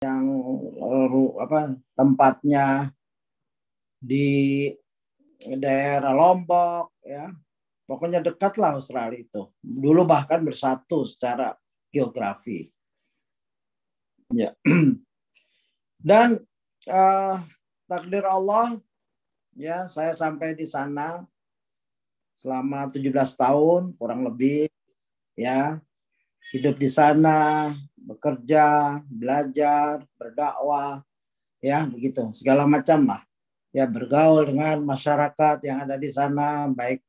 yang tempatnya di daerah Lombok, ya. Pokoknya dekatlah Australia itu. Dulu bahkan bersatu secara geografi. Ya. Dan takdir Allah, ya, saya sampai di sana selama 17 tahun kurang lebih, ya. Hidup di sana, bekerja, belajar, berdakwah, ya, begitu. Segala macam lah. Ya, bergaul dengan masyarakat yang ada di sana, baik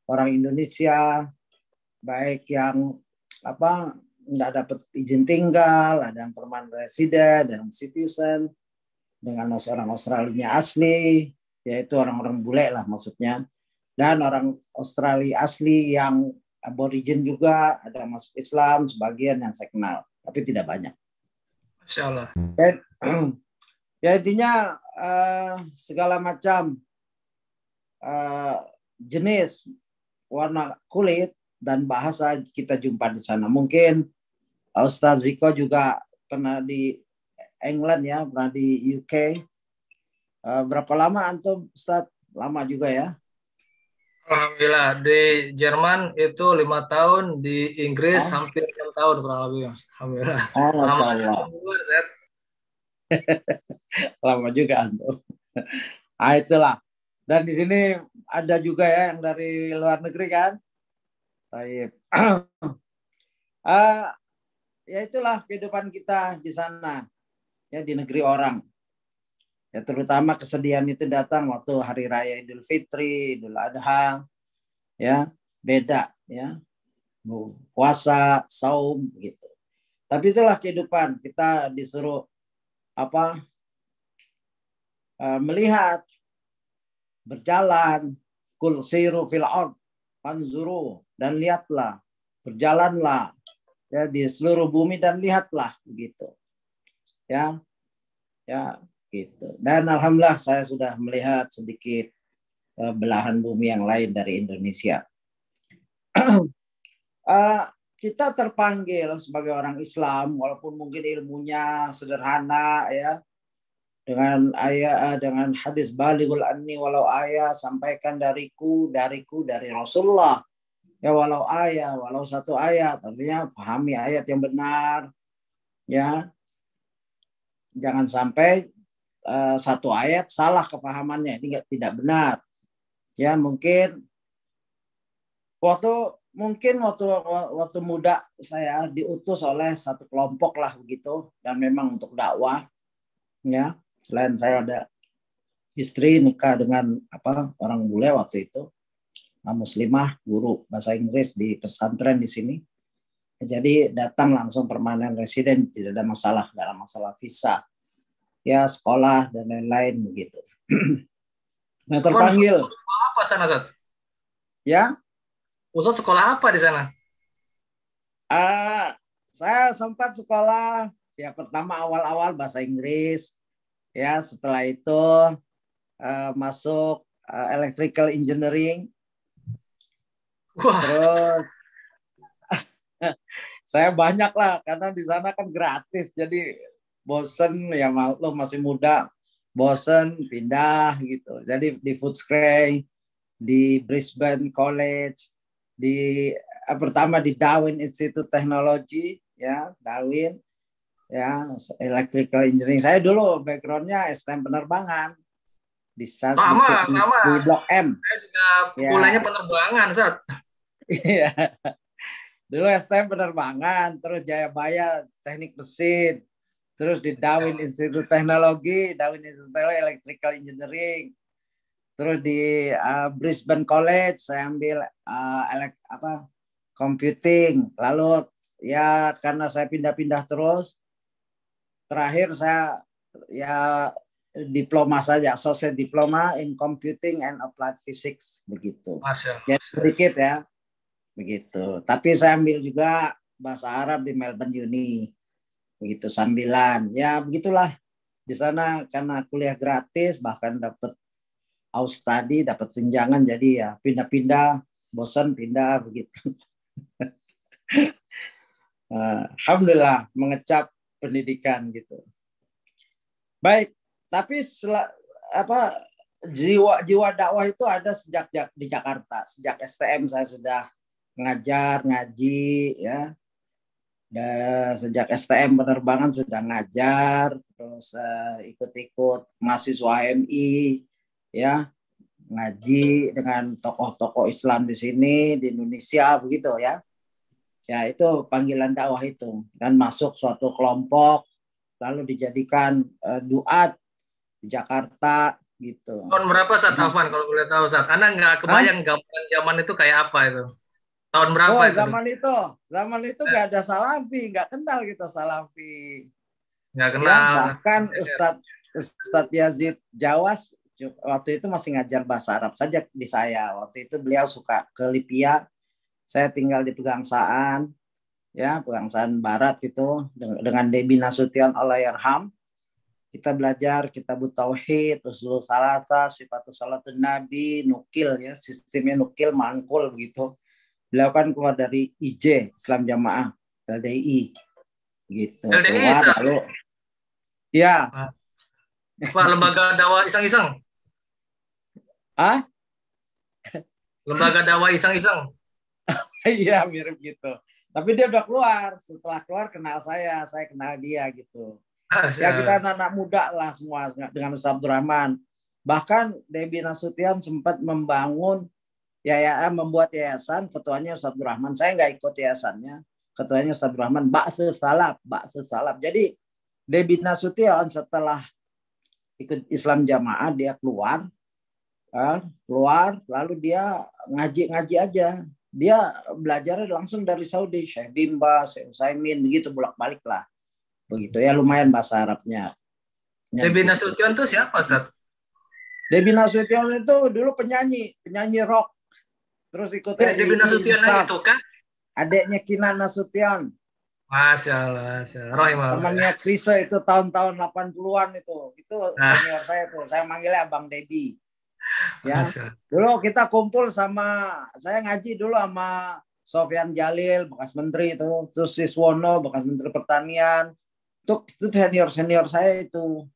orang Indonesia, baik yang nggak dapat izin tinggal, ada yang permanent resident, dan citizen, dengan orang Australia asli, yaitu orang-orang bule lah maksudnya, dan orang Australia asli yang aborigin juga, ada masuk Islam, sebagian yang saya kenal, tapi tidak banyak. Masya Allah. Dan, ya intinya segala macam jenis, warna kulit, dan bahasa kita jumpa di sana. Mungkin Ustaz Ziko juga pernah di England, ya, pernah di UK. Berapa lama antum, Ustaz? Lama juga, ya? Alhamdulillah, di Jerman itu 5 tahun, di Inggris hampir 6 tahun kurang lebih. Alhamdulillah. Lama juga, lama juga antum. Nah, itulah. Dan di sini ada juga, ya, yang dari luar negeri kan. Baik. Ya itulah kehidupan kita di sana, ya, di negeri orang. Ya, terutama kesedihan itu datang waktu hari raya Idul Fitri, Idul Adha, ya, beda, ya, puasa, saum, gitu. Tapi itulah kehidupan, kita disuruh melihat, berjalan, kul siru fil ard fanzuru, dan lihatlah, berjalanlah, ya, di seluruh bumi dan lihatlah, begitu, ya, ya, gitu. Dan alhamdulillah saya sudah melihat sedikit belahan bumi yang lain dari Indonesia. Kita terpanggil sebagai orang Islam, walaupun mungkin ilmunya sederhana, ya, dengan hadis balighul anni walau ayat, sampaikan dariku dari Rasulullah, ya, walau satu ayat, artinya pahami ayat yang benar, ya, jangan sampai satu ayat salah kepahamannya, ini tidak benar, ya. Mungkin waktu muda saya diutus oleh satu kelompok lah begitu, dan memang untuk dakwah, ya. Selain saya ada istri, nikah dengan orang bule waktu itu, muslimah, guru bahasa Inggris di pesantren di sini. Jadi datang langsung permanent resident, tidak ada masalah dalam masalah visa, ya, sekolah dan lain-lain begitu. Nah, terpanggil. Apa sana, Ustaz? Ya. Ustaz sekolah apa di sana? Saya sempat sekolah, ya, pertama awal-awal bahasa Inggris, ya, setelah itu masuk electrical engineering. Wah. Terus saya banyak lah, karena di sana kan gratis, jadi bosen, ya, lo masih muda, bosen, pindah gitu. Jadi di Footscray, di Brisbane College, pertama di Darwin Institute Technology, ya, Darwin, ya, electrical engineering. Saya dulu backgroundnya STM penerbangan di Blok M. Saya juga kuliahnya penerbangan, Ustaz. Iya. Dulu STM penerbangan, terus Jayabaya teknik mesin, terus di Darwin Institute Teknologi, Darwin Institute Electrical Engineering, terus di Brisbane College saya ambil computing. Lalu, ya, karena saya pindah-pindah terus, terakhir saya, ya, diploma saja, associate diploma in computing and applied physics, begitu. Jadi sedikit, ya, begitu. Tapi saya ambil juga bahasa Arab di Melbourne Uni, begitu, sambilan, ya, begitulah di sana. Karena kuliah gratis, bahkan dapat house study, dapat tunjangan, jadi ya pindah-pindah, bosan pindah, begitu. Alhamdulillah mengecap pendidikan gitu. Baik, tapi jiwa dakwah itu ada sejak di Jakarta. Sejak STM saya sudah ngajar, ngaji, ya. Dan sejak STM penerbangan sudah ngajar, terus ikut-ikut mahasiswa HMI, ya, ngaji dengan tokoh-tokoh Islam di sini di Indonesia begitu ya. Ya itu panggilan dakwah itu, dan masuk suatu kelompok lalu dijadikan duat di Jakarta gitu. Tahun berapa Ustaz Afwan kalau boleh tahu Ustaz? Karena nggak kebayang gambaran zaman itu kayak apa itu. Tahun berapa itu? Zaman itu nggak ada salafi, nggak kenal kita salafi. Nggak Ya, kenal. bahkan Ustadz Yazid Jawas waktu itu masih ngajar bahasa Arab saja di saya. Waktu itu beliau suka ke Libya. Saya tinggal di Pegangsaan, ya Pegangsaan Barat itu dengan Debi Nasution Allahyarham. Kita belajar kitab tauhid, usul salata, sifatus salatun nabi, nukil ya, sistemnya nukil mangkul begitu. Beliau kan keluar dari IJ, Islam Jamaah, LDI gitu. LDI keluar lalu ya. Pak, lembaga dakwah iseng-iseng. Lembaga dakwah iseng-iseng. Iya, mirip gitu. Tapi dia udah keluar. Setelah keluar kenal saya kenal dia gitu. Ya kita anak-anak muda lah semua dengan Ustaz Abdurrahman. Bahkan Debi Nasution sempat membangun membuat yayasan, ketuanya Ustaz Abdurrahman. Saya nggak ikut yayasannya. Ketuanya Ustaz Abdurrahman, Ba'tsus Salaf. Jadi Debi Nasution setelah ikut Islam Jamaah dia keluar lalu dia ngaji aja. Dia belajar langsung dari Saudi, Syekh Bimba, Syekh Utsaimin, begitu bolak-balik lah. Begitu ya, lumayan bahasa Arabnya. Debi Nasution itu siapa, Ustaz? Debi Nasution itu dulu penyanyi rock. Terus ikut Debi Nasution itu kan? Adiknya Kinan Nasution. Masya Allah. Temannya Krisye itu tahun-tahun 80-an itu. Itu senior saya tuh. Saya manggilnya Abang Debi. Ya, dulu kita kumpul saya ngaji dulu sama Sofyan Jalil, bekas menteri itu, terus Siswono, bekas menteri pertanian, itu senior saya itu.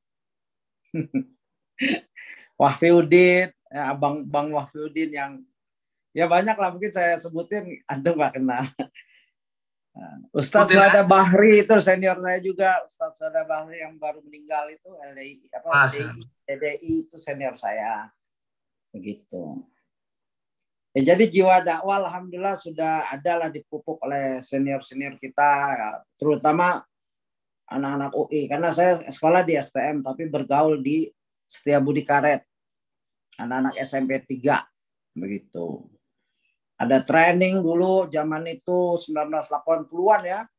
Wahfiuddin, ya, Bang Wahfiuddin yang ya banyak lah mungkin saya sebutin, antum nggak kenal. Ustadz Sada Bahri itu senior saya juga, Ustadz Sada Bahri yang baru meninggal itu LDI itu senior saya. Begitu. Ya, jadi jiwa dakwah alhamdulillah sudah ada lah dipupuk oleh senior-senior kita, terutama anak-anak UI. Karena saya sekolah di STM tapi bergaul di Setiabudi Karet. Anak-anak SMP 3 begitu. Ada training dulu zaman itu 1980-an ya.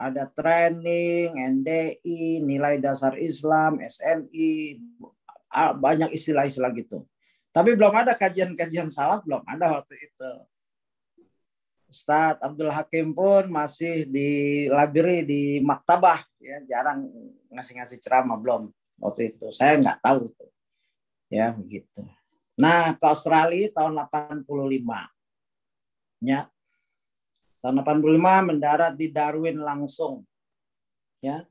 Ada training NDI, nilai dasar Islam, SNI, banyak istilah-istilah gitu. Tapi belum ada kajian-kajian salaf, belum ada waktu itu. Ustadz Abdul Hakim pun masih di labiri di maktabah, ya jarang ngasih ceramah, belum waktu itu. Saya nggak tahu itu. Ya begitu. Nah ke Australia tahun 85. Ya. Tahun 85 mendarat di Darwin langsung. Ya.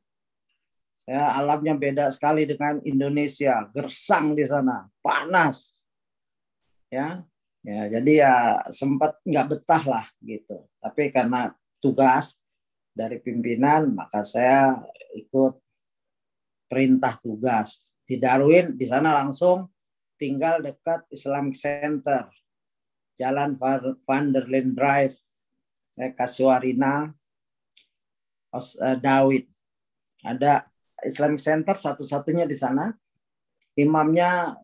Alamnya beda sekali dengan Indonesia, gersang di sana, panas. Ya, jadi ya sempat nggak betah lah gitu. Tapi karena tugas dari pimpinan, maka saya ikut perintah tugas di Darwin. Di sana langsung tinggal dekat Islamic Center, Jalan Van der Laan Drive, Kasuarina, Dawit. Ada Islamic Center satu-satunya di sana. Imamnya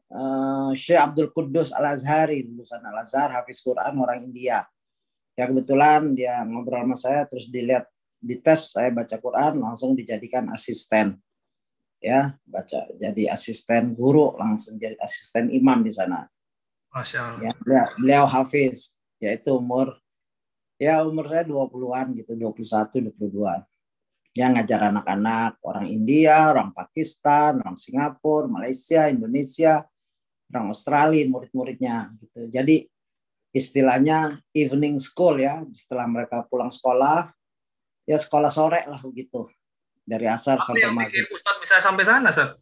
Syekh Abdul Quddus Al-Azhari, lulusan Al-Azhar, hafiz Quran, orang India. Ya kebetulan dia ngobrol sama saya, terus dilihat di tes saya baca Quran, langsung dijadikan asisten. Ya, jadi asisten guru, langsung jadi asisten imam di sana. Masya Allah. Ya, beliau hafiz, yaitu umur saya 20-an gitu, 21, 22. Yang ngajar anak-anak orang India, orang Pakistan, orang Singapura, Malaysia, Indonesia, orang Australia, murid-muridnya gitu. Jadi istilahnya evening school ya, setelah mereka pulang sekolah, ya sekolah sore lah begitu. Dari asar sampai maghrib. Ustadz bisa sampai sana, Ustadz?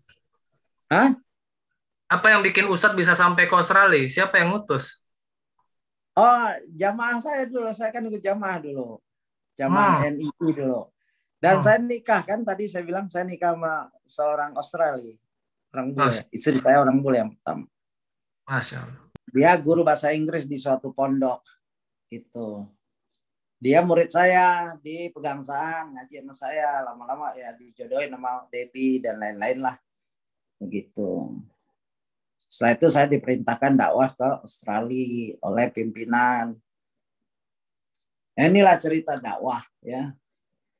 Hah? Apa yang bikin Ustadz bisa sampai ke Australia? Siapa yang ngutus? Oh, jamaah saya dulu. Saya kan ikut jamaah dulu. Jamaah Hmm, NII dulu. Dan hmm. saya nikah kan. Tadi saya bilang saya nikah sama seorang Australia. Orang bule. Mas- Istri saya orang bule yang pertama. Masya Allah. Dia guru bahasa Inggris di suatu pondok. Gitu. Dia murid saya di Pegangsaan. Ngaji sama saya. Lama-lama ya dijodohin sama Debbie dan lain-lain lah. Begitu. Setelah itu saya diperintahkan dakwah ke Australia oleh pimpinan. Inilah cerita dakwah ya.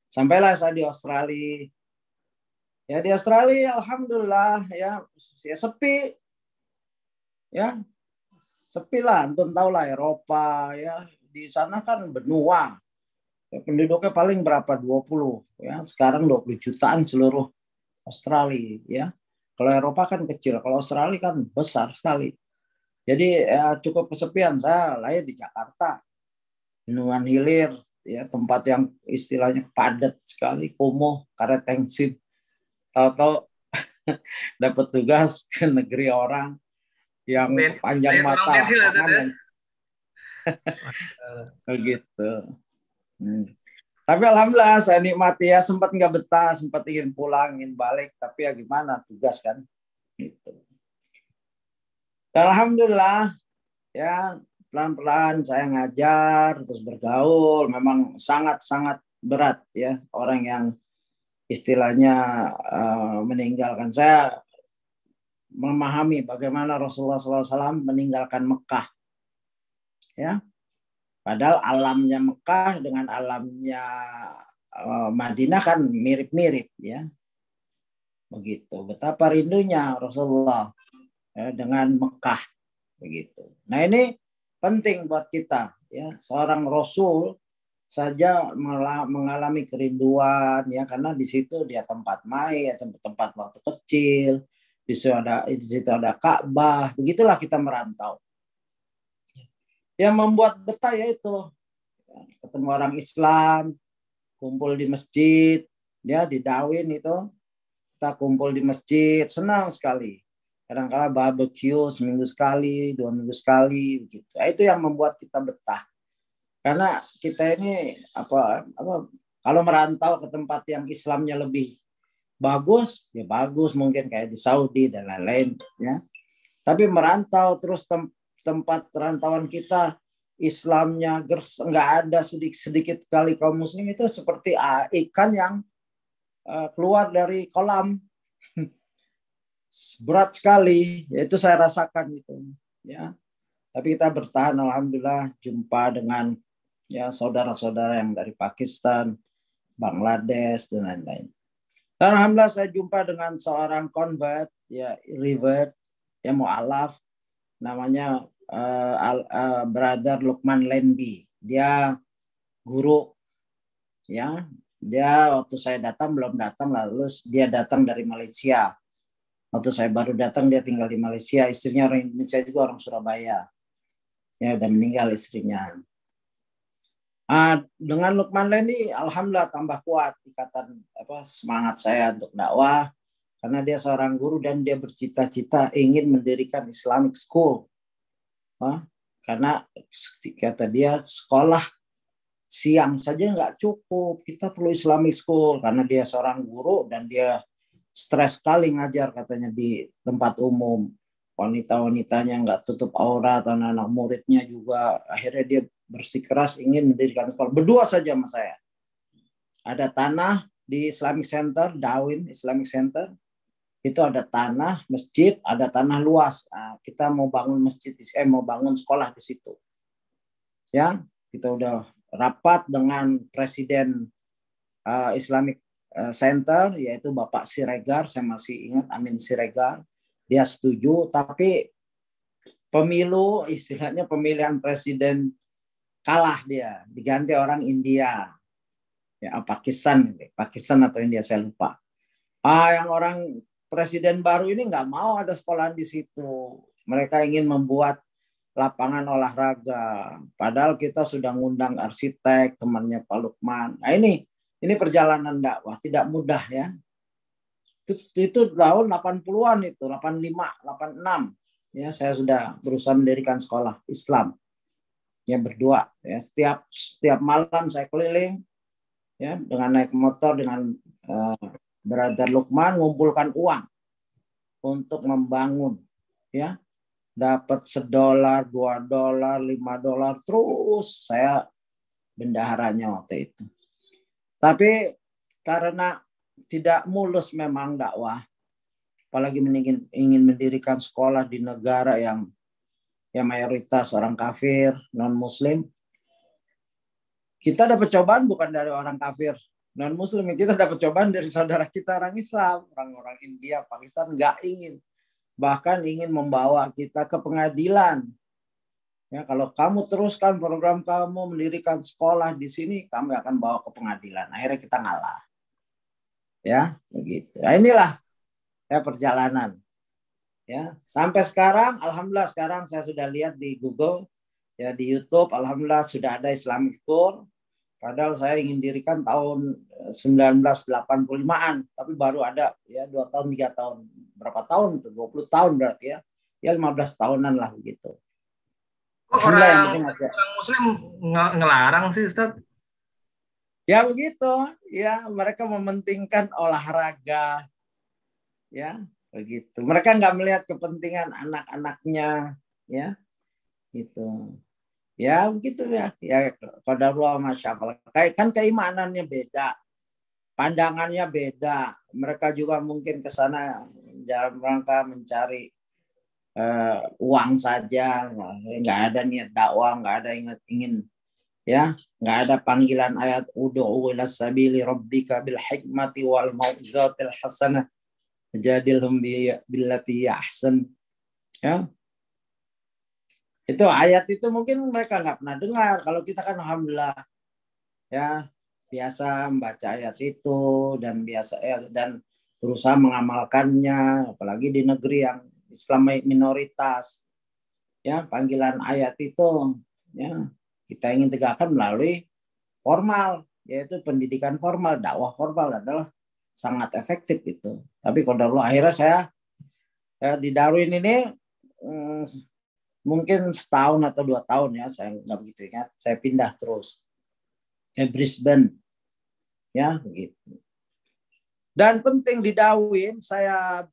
Sampailah saya di Australia. Ya di Australia alhamdulillah ya, ya sepi ya. Sepi lah, antum tahu lah Eropa ya. Di sana kan benua. Ya, penduduknya paling berapa? 20 ya. Sekarang 20 jutaan seluruh Australia ya. Kalau Eropa kan kecil, kalau Australia kan besar sekali. Jadi ya, cukup kesepian. Saya lahir di Jakarta, Bendungan Hilir, ya tempat yang istilahnya padat sekali, kumuh, karet tengsin. Tahu-tahu dapat tugas ke negeri orang yang sepanjang Banyak orang mata pensil ya, Ustadz, lapangan ya? yang Masya begitu. Hmm. Tapi alhamdulillah saya nikmati ya, sempat nggak betah, sempat ingin pulang, ingin balik, tapi ya gimana, tugas kan. Gitu. Dan alhamdulillah ya pelan-pelan saya ngajar terus bergaul, memang sangat-sangat berat ya orang yang istilahnya meninggalkan. Saya memahami bagaimana Rasulullah SAW meninggalkan Mekah ya, padahal alamnya Mekah dengan alamnya Madinah kan mirip-mirip ya, begitu. Betapa rindunya Rasulullah ya, dengan Mekah begitu. Nah ini penting buat kita ya, seorang Rasul saja mengalami kerinduan ya, karena di situ dia tempat main, tempat waktu kecil, di situ ada Ka'bah, begitulah kita merantau. Yang membuat betah yaitu ketemu orang Islam, kumpul di masjid, ya di Dawin itu kita kumpul di masjid, senang sekali. Kadang-kadang barbecue seminggu sekali, 2 minggu sekali, begitu. Nah, itu yang membuat kita betah. Karena kita ini kalau merantau ke tempat yang Islamnya lebih bagus, ya bagus mungkin kayak di Saudi dan lain-lain, ya. Tapi merantau terus tempat perantauan kita Islamnya nggak ada sedikit kali kaum muslim, itu seperti ikan yang keluar dari kolam. Berat sekali, yaitu saya rasakan itu ya. Tapi kita bertahan, alhamdulillah, jumpa dengan ya saudara-saudara yang dari Pakistan, Bangladesh dan lain-lain. Dan alhamdulillah saya jumpa dengan seorang convert ya, revert ya, mu'alaf, namanya Brother Lukman Lendi. Dia guru ya. Dia waktu saya datang belum datang, lalu dia datang dari Malaysia. Waktu saya baru datang dia tinggal di Malaysia, istrinya orang Indonesia juga, orang Surabaya. Ya udah meninggal istrinya. Dengan Lukman Lendi alhamdulillah tambah kuat ikatan semangat saya untuk dakwah, karena dia seorang guru dan dia bercita-cita ingin mendirikan Islamic School. Karena kata dia sekolah siang saja nggak cukup, kita perlu Islamic School, karena dia seorang guru dan dia stres sekali ngajar katanya di tempat umum. Wanita-wanitanya nggak tutup aurat, anak-anak muridnya juga. Akhirnya dia bersikeras ingin mendirikan sekolah. Berdua saja sama saya. Ada tanah di Islamic Center, Dawin Islamic Center. Itu ada tanah, masjid, ada tanah luas. Nah, kita mau bangun masjid, mau bangun sekolah di situ. Ya, kita udah rapat dengan Presiden Islamic Center, yaitu Bapak Siregar, saya masih ingat Amin Siregar. Dia setuju, tapi pemilu, istilahnya pemilihan presiden kalah dia, diganti orang India, ya Pakistan atau India saya lupa. Yang orang presiden baru ini nggak mau ada sekolah di situ. Mereka ingin membuat lapangan olahraga. Padahal kita sudah ngundang arsitek, temannya Pak Lukman. Nah ini perjalanan dakwah tidak mudah ya. Itu tahun 80-an itu, 85, 86. Ya, saya sudah berusaha mendirikan sekolah Islam. Ya, berdua. Ya, setiap malam saya keliling ya dengan naik motor dengan Brother Lukman ngumpulkan uang untuk membangun ya. Dapat $1, $2, $5, terus saya bendaharanya waktu itu. Tapi karena tidak mulus memang dakwah, apalagi ingin mendirikan sekolah di negara yang mayoritas orang kafir, non-muslim. Kita dapat cobaan bukan dari orang kafir, non-muslim. Kita dapat cobaan dari saudara kita orang Islam, orang-orang India, Pakistan nggak ingin. Bahkan ingin membawa kita ke pengadilan. Ya, kalau kamu teruskan program kamu mendirikan sekolah di sini, kami akan bawa ke pengadilan. Akhirnya kita ngalah. Ya, begitu. Nah, inilah ya perjalanan. Ya, sampai sekarang, alhamdulillah sekarang saya sudah lihat di Google, ya di YouTube, alhamdulillah sudah ada Islamic School. Padahal saya ingin dirikan tahun 1985-an, tapi baru ada ya 2 tahun, 3 tahun. Berapa tahun itu? 20 tahun berarti ya. Ya 15 tahunan lah begitu. Orang Muslim ngelarang sih Ustaz? Ya begitu. Ya, mereka mementingkan olahraga. Ya, begitu. Mereka nggak melihat kepentingan anak-anaknya, ya. Gitu. Ya begitu ya. Ya qadarullah masya Allah. Kan keimanannya beda, pandangannya beda. Mereka juga mungkin ke sana dalam rangka mencari uang saja, nggak ada niat dakwah, nggak ada ingin ya, nggak ada panggilan ayat ud'u ila sabili rabbika bil hikmati wal mau'izatil hasanah jadilhum billati ahsan. Ya. Itu ayat itu mungkin mereka nggak pernah dengar. Kalau kita kan alhamdulillah ya biasa membaca ayat itu dan biasa dan berusaha mengamalkannya, apalagi di negeri yang Islam minoritas. Ya, panggilan ayat itu ya kita ingin tegakkan melalui formal, yaitu pendidikan formal, dakwah formal adalah sangat efektif itu. Tapi kalau akhirnya saya ya, di Darwin ini mungkin setahun atau 2 tahun ya, saya nggak begitu ingat. Saya pindah terus ke Brisbane, ya begitu. Dan penting di Darwin, saya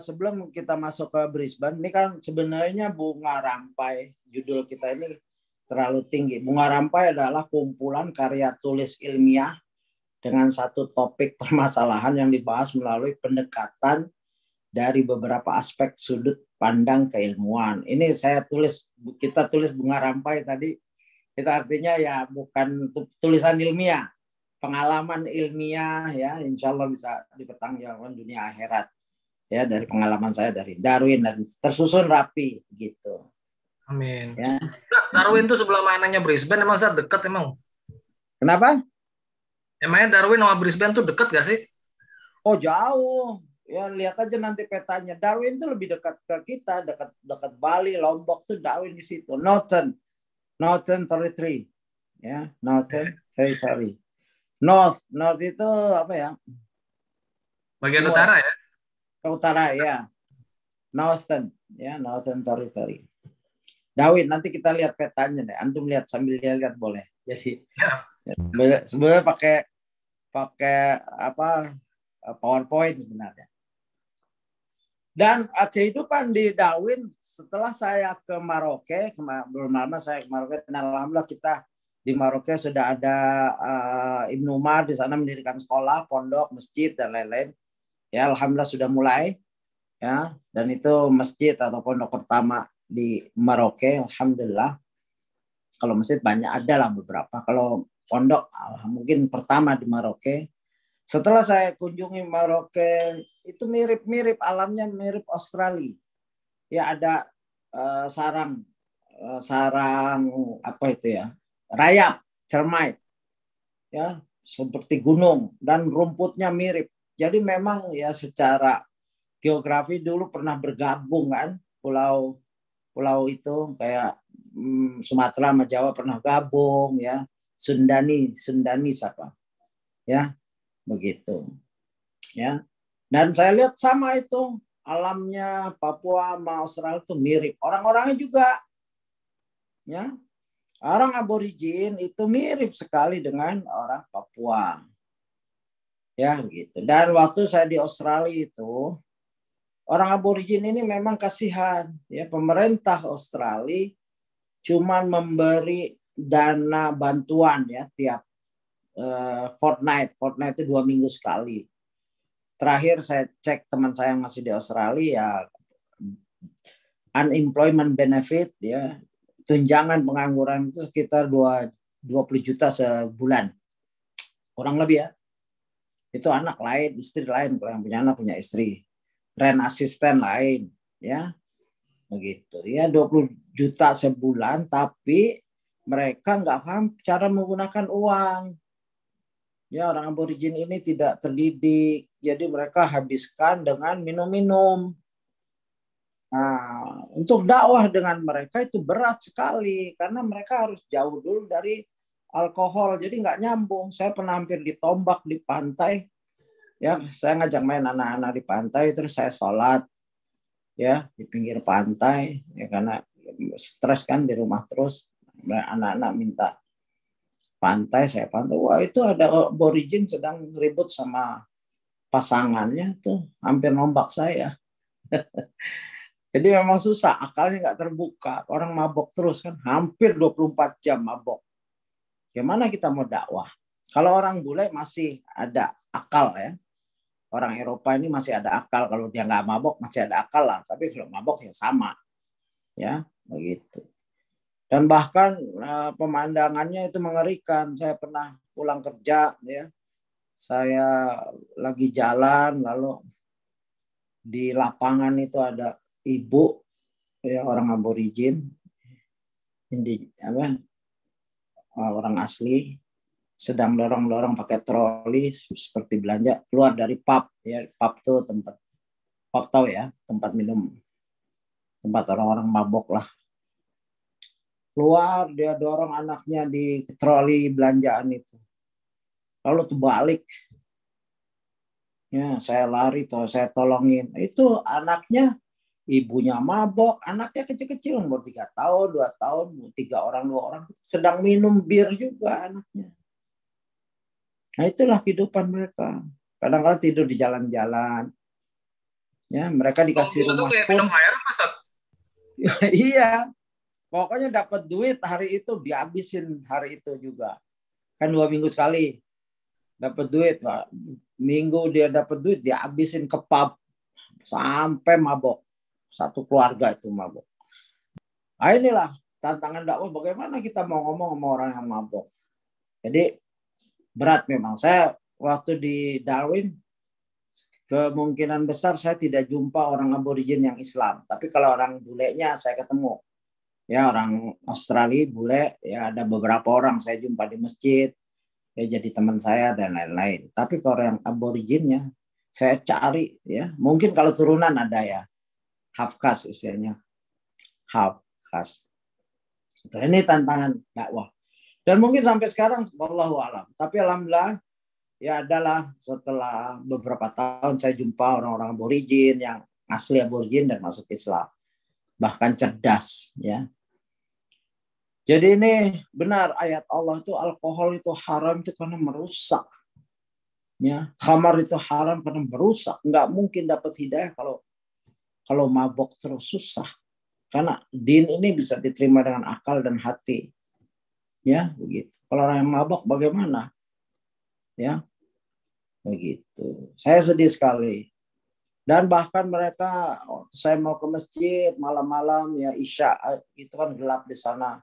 sebelum kita masuk ke Brisbane, ini kan sebenarnya bunga rampai. Judul kita ini terlalu tinggi. Bunga rampai adalah kumpulan karya tulis ilmiah dengan satu topik permasalahan yang dibahas melalui pendekatan dari beberapa aspek sudut pandang keilmuan. Ini kita tulis bunga rampai tadi, itu artinya ya bukan tulisan ilmiah, pengalaman ilmiah ya, insya Allah bisa dipertanggungjawabkan dunia akhirat ya, dari pengalaman saya dari Darwin dan tersusun rapi gitu. Amin. Ya. Darwin itu sebelah mananya Brisbane emang Ustaz, dekat emang? Kenapa? Emangnya Darwin sama Brisbane tuh dekat gak sih? Oh jauh. Ya lihat aja nanti petanya. Darwin itu lebih dekat ke kita, dekat Bali, Lombok tuh Darwin di situ. Northern Territory. Ya, Northern Territory. North itu apa ya? Bagian utara ya? Utara ya. Northern Territory. Darwin, nanti kita lihat petanya deh. Antum lihat sambil lihat boleh. Jadi ya. Sebenarnya pakai apa? PowerPoint sebenarnya. Dan kehidupan di Darwin setelah saya ke Maroke, belum lama saya ke Maroke, dan alhamdulillah kita di Maroke sudah ada Ibnu Umar di sana mendirikan sekolah, pondok, masjid dan lain-lain. Ya alhamdulillah sudah mulai ya, dan itu masjid atau pondok pertama di Maroke, alhamdulillah. Kalau masjid banyak, ada lah beberapa. Kalau pondok mungkin pertama di Maroke. Setelah saya kunjungi Maroke, itu mirip-mirip, alamnya mirip Australia. Ya ada sarang apa itu ya, rayap, termite, ya seperti gunung dan rumputnya mirip. Jadi memang ya secara geografi dulu pernah bergabung kan, pulau itu kayak Sumatera sama Jawa pernah gabung ya, Sundani siapa, ya begitu, ya. Dan saya lihat sama itu, alamnya Papua sama Australia itu mirip. Orang-orangnya juga, ya, orang aborigin itu mirip sekali dengan orang Papua. Ya, begitu. Dan waktu saya di Australia itu, orang aborigin ini memang kasihan. Ya, pemerintah Australia cuman memberi dana bantuan ya tiap fortnight. Fortnight itu 2 minggu sekali. Terakhir saya cek teman saya yang masih di Australia, ya unemployment benefit, ya tunjangan pengangguran itu sekitar 20 juta sebulan. Kurang lebih ya. Itu anak lain, istri lain. Kalau yang punya anak punya istri. Rent asisten lain. Ya, begitu. Ya 20 juta sebulan, tapi mereka nggak paham cara menggunakan uang. Ya, orang aborigin ini tidak terdidik, jadi mereka habiskan dengan minum-minum. Nah, untuk dakwah dengan mereka itu berat sekali, karena mereka harus jauh dulu dari alkohol, jadi nggak nyambung. Saya pernah hampir ditombak di pantai, ya saya ngajak main anak-anak di pantai, terus saya sholat, ya di pinggir pantai, ya karena stres kan di rumah terus, anak-anak minta pantai, saya pantai. Wah, itu ada aborigin sedang ribut sama pasangannya tuh, hampir nombak saya. Jadi memang susah, akalnya nggak terbuka. Orang mabok terus kan, hampir 24 jam mabok. Gimana kita mau dakwah? Kalau orang bule masih ada akal ya. Orang Eropa ini masih ada akal. Kalau dia nggak mabok masih ada akal lah. Tapi kalau mabok ya sama. Ya, begitu. Dan bahkan pemandangannya itu mengerikan. Saya pernah pulang kerja, ya, saya lagi jalan, lalu di lapangan itu ada ibu, ya orang aborigin, orang asli, sedang dorong-dorong pakai troli seperti belanja keluar dari pub, ya pub tuh tempat pub, tahu ya, tempat minum, tempat orang-orang mabok lah. Keluar, dia dorong anaknya di troli belanjaan itu. Lalu terbalik. Ya, saya lari, saya tolongin. Itu anaknya, ibunya mabok, anaknya kecil-kecil, umur 3 tahun, 2 tahun, 3 orang, 2 orang. Sedang minum bir juga anaknya. Nah, itulah kehidupan mereka. Kadang-kadang tidur di jalan-jalan. Ya, mereka dikasih rumah pun. Minum air apa, Sat? Iya. Pokoknya dapat duit hari itu dihabisin hari itu juga. Kan 2 minggu sekali dapat duit. Minggu dia dapat duit dihabisin ke pub sampai mabok. Satu keluarga itu mabok. Nah, inilah tantangan dakwah, bagaimana kita mau ngomong sama orang yang mabok. Jadi berat memang. Saya waktu di Darwin kemungkinan besar saya tidak jumpa orang aborigin yang Islam. Tapi kalau orang bulenya saya ketemu. Ya, orang Australia bule, ya ada beberapa orang saya jumpa di masjid, ya jadi teman saya dan lain-lain. Tapi kalau yang aboriginnya saya cari, ya mungkin kalau turunan ada ya, half caste istilahnya, half caste. Ini tantangan dakwah. Dan mungkin sampai sekarang wallahu alam. Tapi alhamdulillah ya adalah setelah beberapa tahun saya jumpa orang-orang aborigin yang asli aborigin dan masuk Islam, bahkan cerdas, ya. Jadi ini benar ayat Allah itu, alkohol itu haram itu karena merusak. Ya, khamar itu haram karena merusak. Nggak mungkin dapat hidayah kalau mabok terus, susah. Karena din ini bisa diterima dengan akal dan hati. Ya, begitu. Kalau orang yang mabok bagaimana? Ya, begitu. Saya sedih sekali. Dan bahkan mereka, saya mau ke masjid malam-malam, ya Isya, itu kan gelap di sana.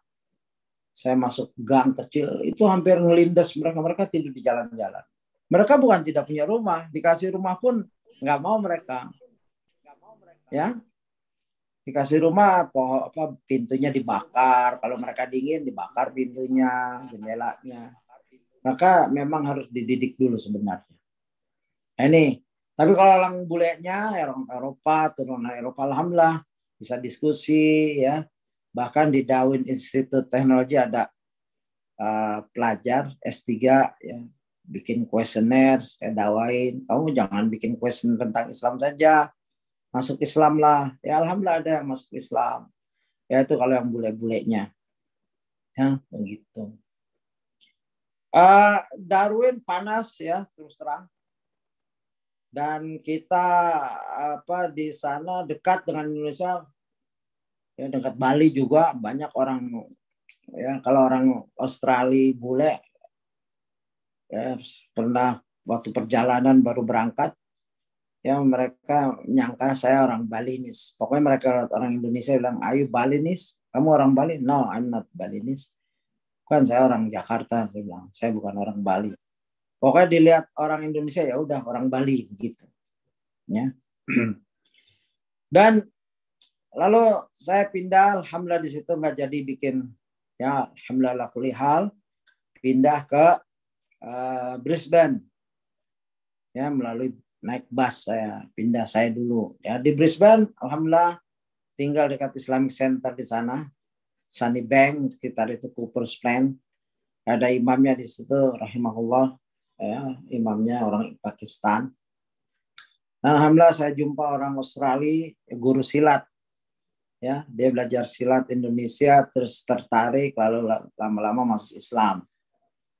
Saya masuk gang kecil, itu hampir ngelindas mereka tidur di jalan-jalan. Mereka bukan tidak punya rumah, dikasih rumah pun nggak mau mereka. Ya, dikasih rumah, pintunya dibakar. Kalau mereka dingin, dibakar pintunya, jendelanya. Maka memang harus dididik dulu sebenarnya. Nah, ini, tapi kalau orang bulenya, orang Eropa, turunan Eropa, alhamdulillah bisa diskusi, ya. Bahkan di Darwin Institute Teknologi ada pelajar S3, ya, bikin kuesioner, saya dakwain, kamu jangan bikin kuesioner tentang Islam saja, masuk Islam lah. Ya alhamdulillah ada yang masuk Islam. Ya itu kalau yang bule-bulenya. Ya begitu. Darwin panas ya terus terang. Dan kita di sana dekat dengan Indonesia, ya dekat Bali juga banyak orang, ya kalau orang Australia bule ya pernah waktu perjalanan baru berangkat ya mereka nyangka saya orang Balinese. Pokoknya mereka orang Indonesia bilang, "Ayu Balinese? Kamu orang Bali?" "No, I'm not Balinese." "Kan saya orang Jakarta." Saya bilang, "Saya bukan orang Bali." Pokoknya dilihat orang Indonesia ya udah orang Bali begitu. Ya. Dan lalu saya pindah, alhamdulillah di situ nggak jadi bikin, ya alhamdulillah kulihal pindah ke Brisbane. Ya melalui naik bus saya pindah saya dulu. Ya di Brisbane, alhamdulillah tinggal dekat Islamic Center di sana, Sunnybank sekitar itu Coopers Plain. Ada imamnya di situ, rahimahullah. Ya, imamnya orang Pakistan. Alhamdulillah saya jumpa orang Australia, guru silat. Ya, dia belajar silat Indonesia, terus tertarik, lalu lama-lama masuk Islam.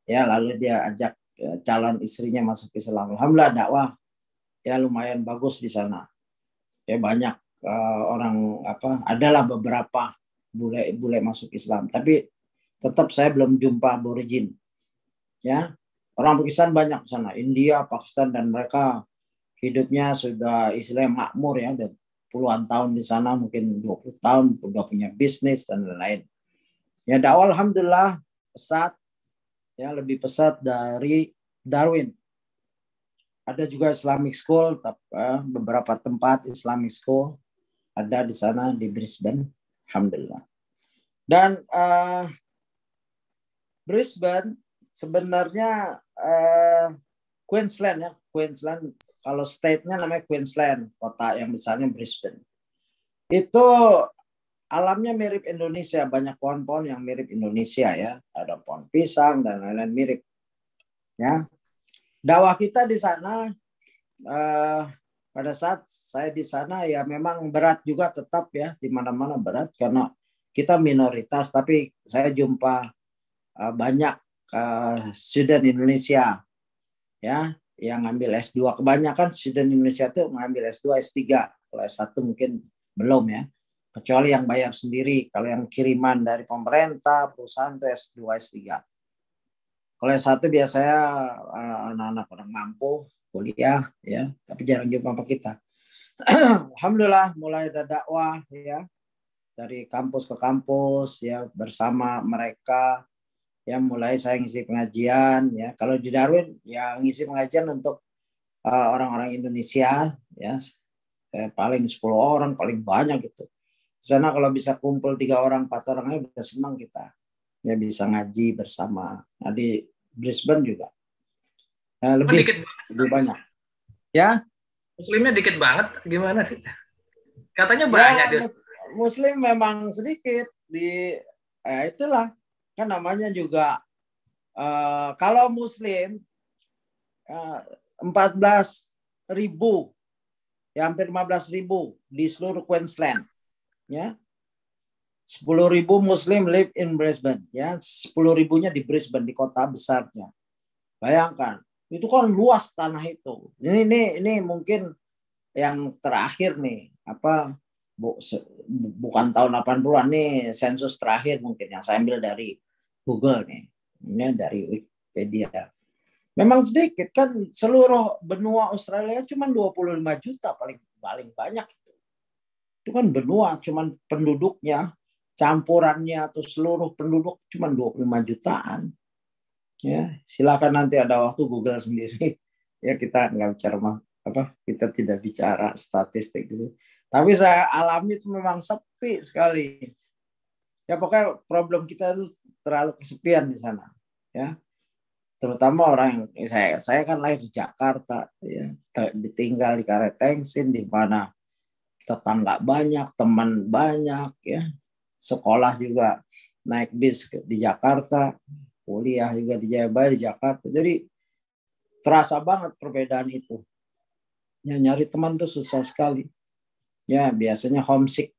Ya, lalu dia ajak calon istrinya masuk Islam. Alhamdulillah dakwah ya lumayan bagus di sana. Ya banyak orang adalah beberapa bule masuk Islam, tapi tetap saya belum jumpa aborigin. Ya. Orang Pakistan banyak di sana, India, Pakistan, dan mereka hidupnya sudah istilahnya makmur ya, udah puluhan tahun di sana, mungkin 20 tahun, udah punya bisnis dan lain-lain. Ya dakwah alhamdulillah pesat, ya lebih pesat dari Darwin. Ada juga Islamic School, beberapa tempat Islamic School ada di sana di Brisbane, alhamdulillah. Dan Brisbane sebenarnya Queensland ya, Queensland kalau state-nya namanya Queensland, kota yang besarnya Brisbane. Itu alamnya mirip Indonesia, banyak pohon-pohon yang mirip Indonesia ya, ada pohon pisang dan lain-lain mirip. Ya, dakwah kita di sana pada saat saya di sana ya memang berat juga tetap ya, di mana-mana berat karena kita minoritas, tapi saya jumpa banyak student Indonesia ya yang ngambil S2. Kebanyakan student Indonesia itu mengambil S2, S3. Kalau S1 mungkin belum ya. Kecuali yang bayar sendiri. Kalau yang kiriman dari pemerintah, perusahaan itu S2, S3. Kalau S1 biasanya anak-anak orang mampu kuliah ya, tapi jarang jumpa sama kita. Alhamdulillah mulai ada dakwah ya dari kampus ke kampus ya bersama mereka. Ya mulai saya ngisi pengajian ya. Kalau di Darwin ya ngisi pengajian untuk orang-orang Indonesia ya. Paling 10 orang paling banyak gitu. Di sana kalau bisa kumpul 3 orang 4 orang aja udah senang kita. Ya bisa ngaji bersama. Nah, di Brisbane juga. Lebih banyak. Ya. Muslimnya dikit banget gimana sih? Katanya banyak ya, Muslim memang sedikit itulah. Kan namanya juga kalau Muslim 14.000 ya hampir 15.000 di seluruh Queensland ya 10.000 Muslim live in Brisbane ya 10.000-nya di Brisbane di kota besarnya. Bayangkan itu kan luas tanah itu. Ini mungkin yang terakhir nih bukan tahun 80-an nih sensus terakhir mungkin yang saya ambil dari Google nih, ini dari Wikipedia. Memang sedikit kan seluruh benua Australia cuma 25 juta paling banyak itu. Itu kan benua cuma penduduknya campurannya atau seluruh penduduk cuma 25 jutaan. Ya, silakan nanti ada waktu Google sendiri. Ya kita nggak bicara kita tidak bicara statistik gitu. Tapi saya alami itu memang sepi sekali. Ya pokoknya problem kita itu terlalu kesepian di sana ya terutama orang yang saya kan lahir di Jakarta ya ditinggal di Karetengsin di mana tetangga banyak teman banyak ya sekolah juga naik bis di Jakarta kuliah juga di Jayabaya di Jakarta jadi terasa banget perbedaan itu. Ya, nyari teman tuh susah sekali. Ya, biasanya homesick,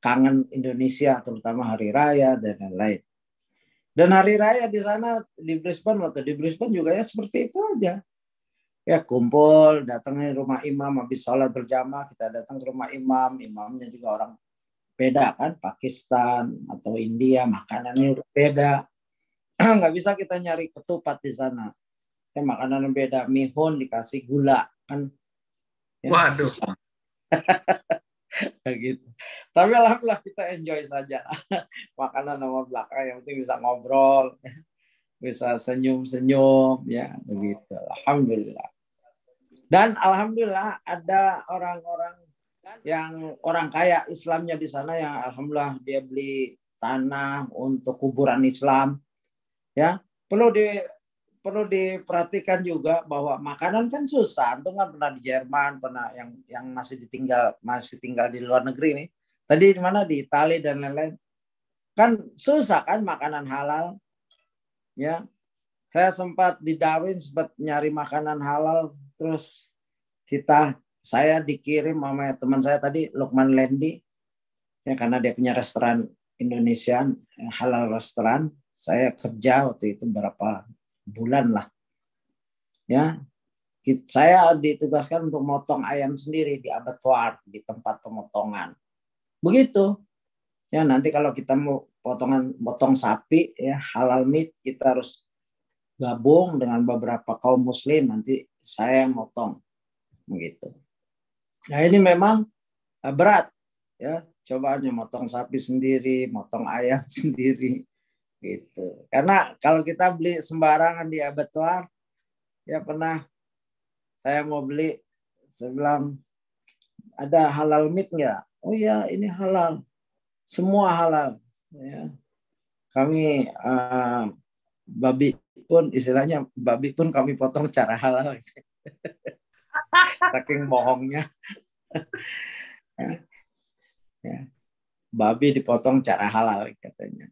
kangen Indonesia, terutama hari raya dan lain-lain. Dan hari raya di sana di Brisbane, waktu di Brisbane juga ya seperti itu aja. Ya kumpul, datangnya rumah imam, habis sholat berjamaah kita datang ke rumah imam, imamnya juga orang beda kan, Pakistan atau India, makanannya udah beda. Nggak bisa kita nyari ketupat di sana. Ya, makanan yang beda, mihun dikasih gula kan, ya, Waduh. susah. Kayak gitu. Tapi alhamdulillah kita enjoy saja makanan nomor belakang, yang penting bisa ngobrol, bisa senyum-senyum, ya begitu. Alhamdulillah. Dan alhamdulillah ada orang-orang yang orang kaya Islamnya di sana yang alhamdulillah dia beli tanah untuk kuburan Islam. Ya, perlu diperhatikan juga bahwa makanan kan susah. Antum kan pernah di Jerman, pernah yang masih tinggal di luar negeri nih. Tadi di mana, di Italia dan lain-lain. Kan susah kan makanan halal. Ya. Saya sempat di Darwin sempat nyari makanan halal, terus saya dikirim sama teman saya tadi, Lukman Lendi, ya karena dia punya restoran Indonesia, halal restoran. Saya kerja waktu itu berapa bulan lah, ya. Saya ditugaskan untuk motong ayam sendiri di abattoir, di tempat pemotongan. Begitu. Ya nanti kalau kita mau potong sapi, ya halal meat, kita harus gabung dengan beberapa kaum muslim, nanti saya motong begitu. Nah ini memang berat, ya cobaannya motong sapi sendiri, motong ayam sendiri gitu. Karena kalau kita beli sembarangan di abattoir, ya pernah saya mau beli, saya bilang ada halal meat nggak? Oh ya ini halal, semua halal. Ya. Kami babi pun kami potong cara halal. Saking bohongnya. Ya. Babi dipotong cara halal katanya.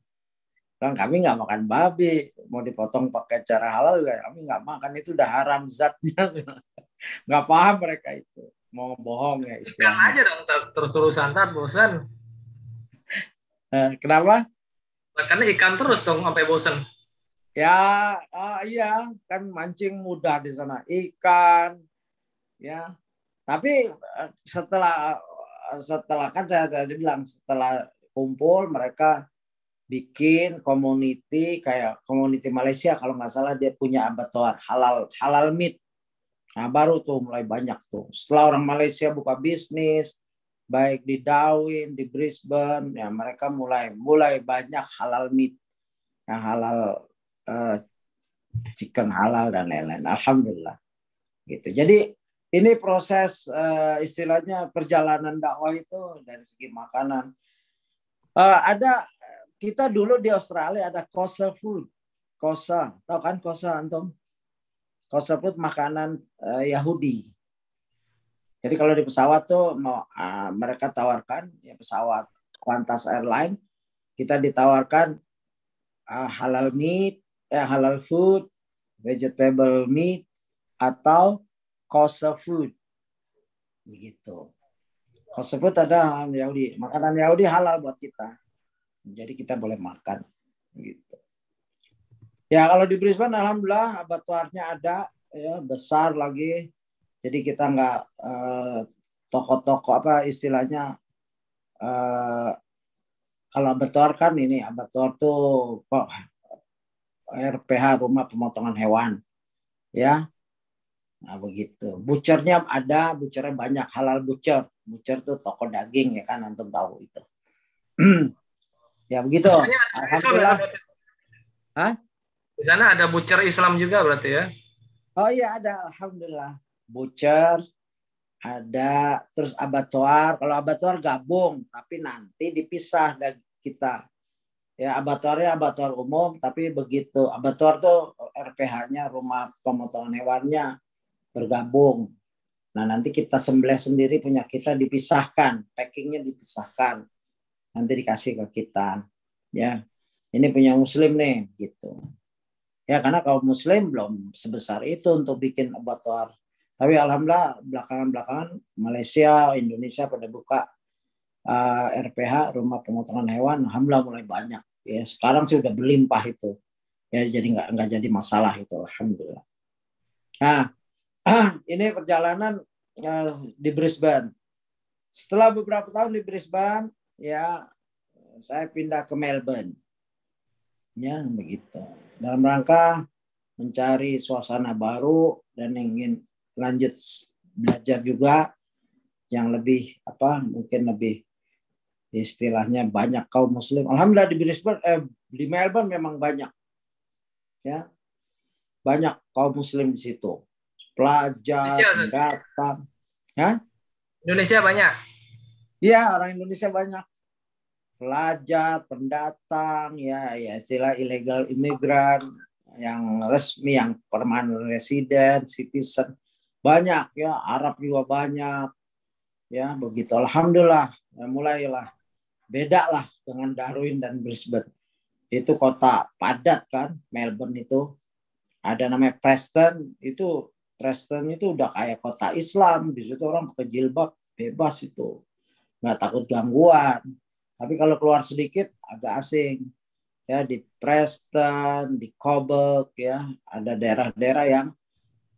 Kan kami nggak makan babi, mau dipotong pakai cara halal juga kami nggak makan, itu udah haram zatnya. Nggak paham mereka itu, mau bohong ya istilahnya. Ikan aja dong terus-terusan, tat bosan. Kenapa? Makannya ikan terus dong sampai bosan. Ya, iya kan mancing mudah di sana, ikan, ya. Tapi setelah kan saya tadi bilang, setelah kumpul mereka bikin community, kayak community Malaysia kalau nggak salah, dia punya abattoir halal meat. Nah baru tuh mulai banyak tuh. Setelah orang Malaysia buka bisnis, baik di Darwin, di Brisbane, ya mereka mulai banyak halal meat, yang halal chicken halal dan lain-lain. Alhamdulillah. Gitu. Jadi ini proses istilahnya perjalanan dakwah itu dari segi makanan. Ada kita dulu di Australia ada kosher food. Kosher, tahu kan kosher antum? Kosher food makanan Yahudi. Jadi kalau di pesawat tuh mereka tawarkan, ya pesawat Qantas Airline, kita ditawarkan halal meat, halal food, vegetable meat, atau kosher food. Begitu. Kosher food ada Yahudi. Makanan Yahudi halal buat kita. Jadi kita boleh makan gitu. Ya kalau di Brisbane alhamdulillah abattoirnya ada, ya besar lagi. Jadi kita nggak toko-toko apa istilahnya, kalau abattoir kan ini abattoir tuh RPH, rumah pemotongan hewan, ya. Nah begitu. Butchernya ada, butchernya banyak, halal butcher. Butcher tuh toko daging ya kan, antum tahu itu. Ya begitu. Alhamdulillah. Hah? Di sana ada butcher Islam juga berarti ya? Oh iya ada, alhamdulillah. Butcher ada, terus abattoir. Kalau abattoir gabung, tapi nanti dipisah dari kita. Ya abattoirnya abattoir umum, tapi begitu abattoir tuh RPH-nya, rumah pemotongan hewannya bergabung. Nah nanti kita sembelih sendiri punya kita, dipisahkan, packingnya dipisahkan, nanti dikasih ke kita. Ya, ini punya Muslim nih, gitu. Ya karena kaum muslim belum sebesar itu untuk bikin abattoir. Tapi alhamdulillah belakangan Malaysia, Indonesia pada buka RPH, rumah pemotongan hewan. Alhamdulillah mulai banyak. Ya sekarang sih udah berlimpah itu. Ya jadi nggak jadi masalah itu. Alhamdulillah. Nah ini perjalanan di Brisbane. Setelah beberapa tahun di Brisbane, ya saya pindah ke Melbourne. Ya begitu. Dalam rangka mencari suasana baru dan ingin lanjut belajar juga yang lebih mungkin lebih istilahnya banyak kaum muslim. Alhamdulillah di Brisbane di Melbourne memang banyak. Ya. Banyak kaum muslim di situ. Pelajar, pendatang. Ya? Indonesia banyak. Iya, orang Indonesia banyak. Pelajar, pendatang, ya istilah illegal imigran, yang resmi, yang permanent resident, citizen, banyak ya. Arab juga banyak, ya begitu. Alhamdulillah, ya, mulailah beda lah dengan Darwin dan Brisbane. Itu kota padat kan, Melbourne itu ada namanya Preston itu udah kayak kota Islam. Di situ orang pakai jilbab bebas itu, nggak takut gangguan. Tapi kalau keluar sedikit agak asing. Ya di Preston, di Coburg ya, ada daerah-daerah yang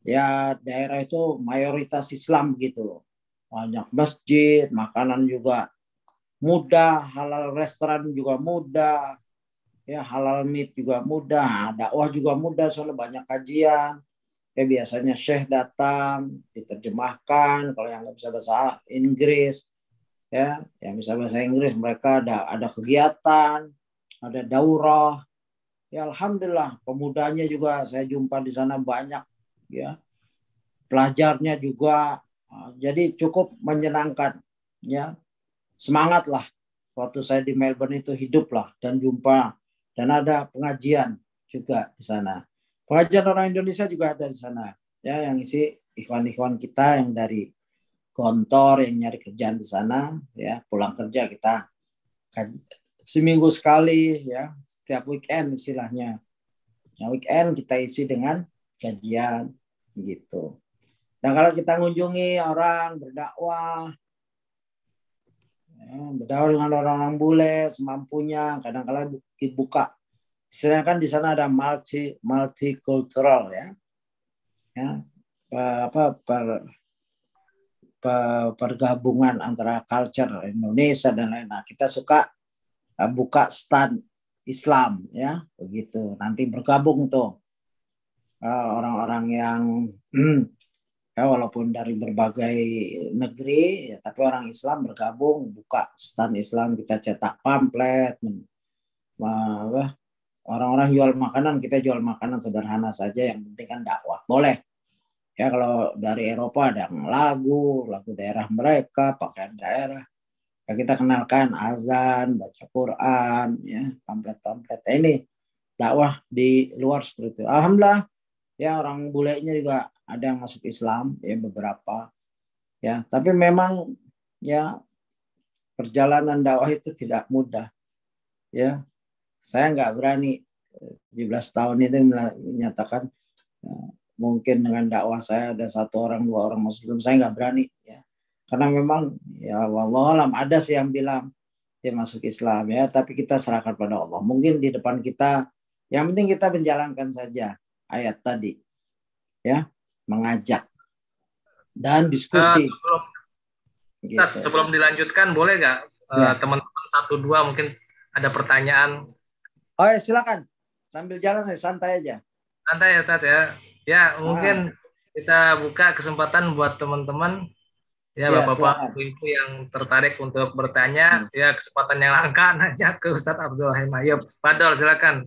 ya daerah itu mayoritas Islam gitu loh. Banyak masjid, makanan juga mudah, halal restoran juga mudah. Ya halal meat juga mudah, dakwah juga mudah soalnya banyak kajian. Ya biasanya syekh datang, diterjemahkan kalau yang nggak bisa bahasa Inggris. Ya, yang bisa bahasa Inggris mereka ada kegiatan, ada daurah. Ya alhamdulillah, pemudanya juga saya jumpa di sana banyak ya. Pelajarnya juga jadi cukup menyenangkan ya. Semangatlah waktu saya di Melbourne itu hiduplah dan jumpa dan ada pengajian juga di sana. Pengajian orang Indonesia juga ada di sana. Ya, yang isi ikhwan-ikhwan kita yang dari kantor yang nyari kerjaan di sana, ya pulang kerja kita seminggu sekali, ya setiap weekend istilahnya. Nah, weekend kita isi dengan kajian gitu. Dan kalau kita mengunjungi orang berdakwah, ya, berdakwah dengan orang-orang bule semampunya, kadang-kadang dibuka. Sedangkan di sana ada multicultural ya, ya pergabungan antara culture Indonesia dan lain. Nah, kita suka buka stand Islam ya, begitu. Nanti bergabung tuh orang-orang yang ya walaupun dari berbagai negeri ya, tapi orang Islam bergabung buka stand Islam, kita cetak pamflet, orang-orang jual makanan, kita jual makanan sederhana saja, yang penting kan dakwah. Boleh. Ya kalau dari Eropa ada lagu daerah mereka, pakaian daerah. Ya, kita kenalkan azan, baca Quran, ya pamflet-pamflet. Ini dakwah di luar seperti itu. Alhamdulillah, ya orang bulenya juga ada yang masuk Islam, ya beberapa. Ya, tapi memang ya perjalanan dakwah itu tidak mudah. Ya, saya nggak berani 17 tahun ini menyatakan mungkin dengan dakwah saya ada 1 orang 2 orang muslim, saya nggak berani ya, karena memang ya wallahualam ada sih yang bilang dia masuk Islam ya, tapi kita serahkan pada Allah. Mungkin di depan kita, yang penting kita menjalankan saja ayat tadi ya, mengajak dan diskusi. Sebelum dilanjutkan boleh nggak teman-teman 1-2 mungkin ada pertanyaan? Oh ya silakan, sambil jalan ya, santai aja. Santai ya Tat ya. Ya, mungkin kita buka kesempatan buat teman-teman ya, Bapak-bapak Ibu yang tertarik untuk bertanya, ya kesempatan yang langka nanya ke Ustadz Abdul Rahim. Ayo, Fadol silakan.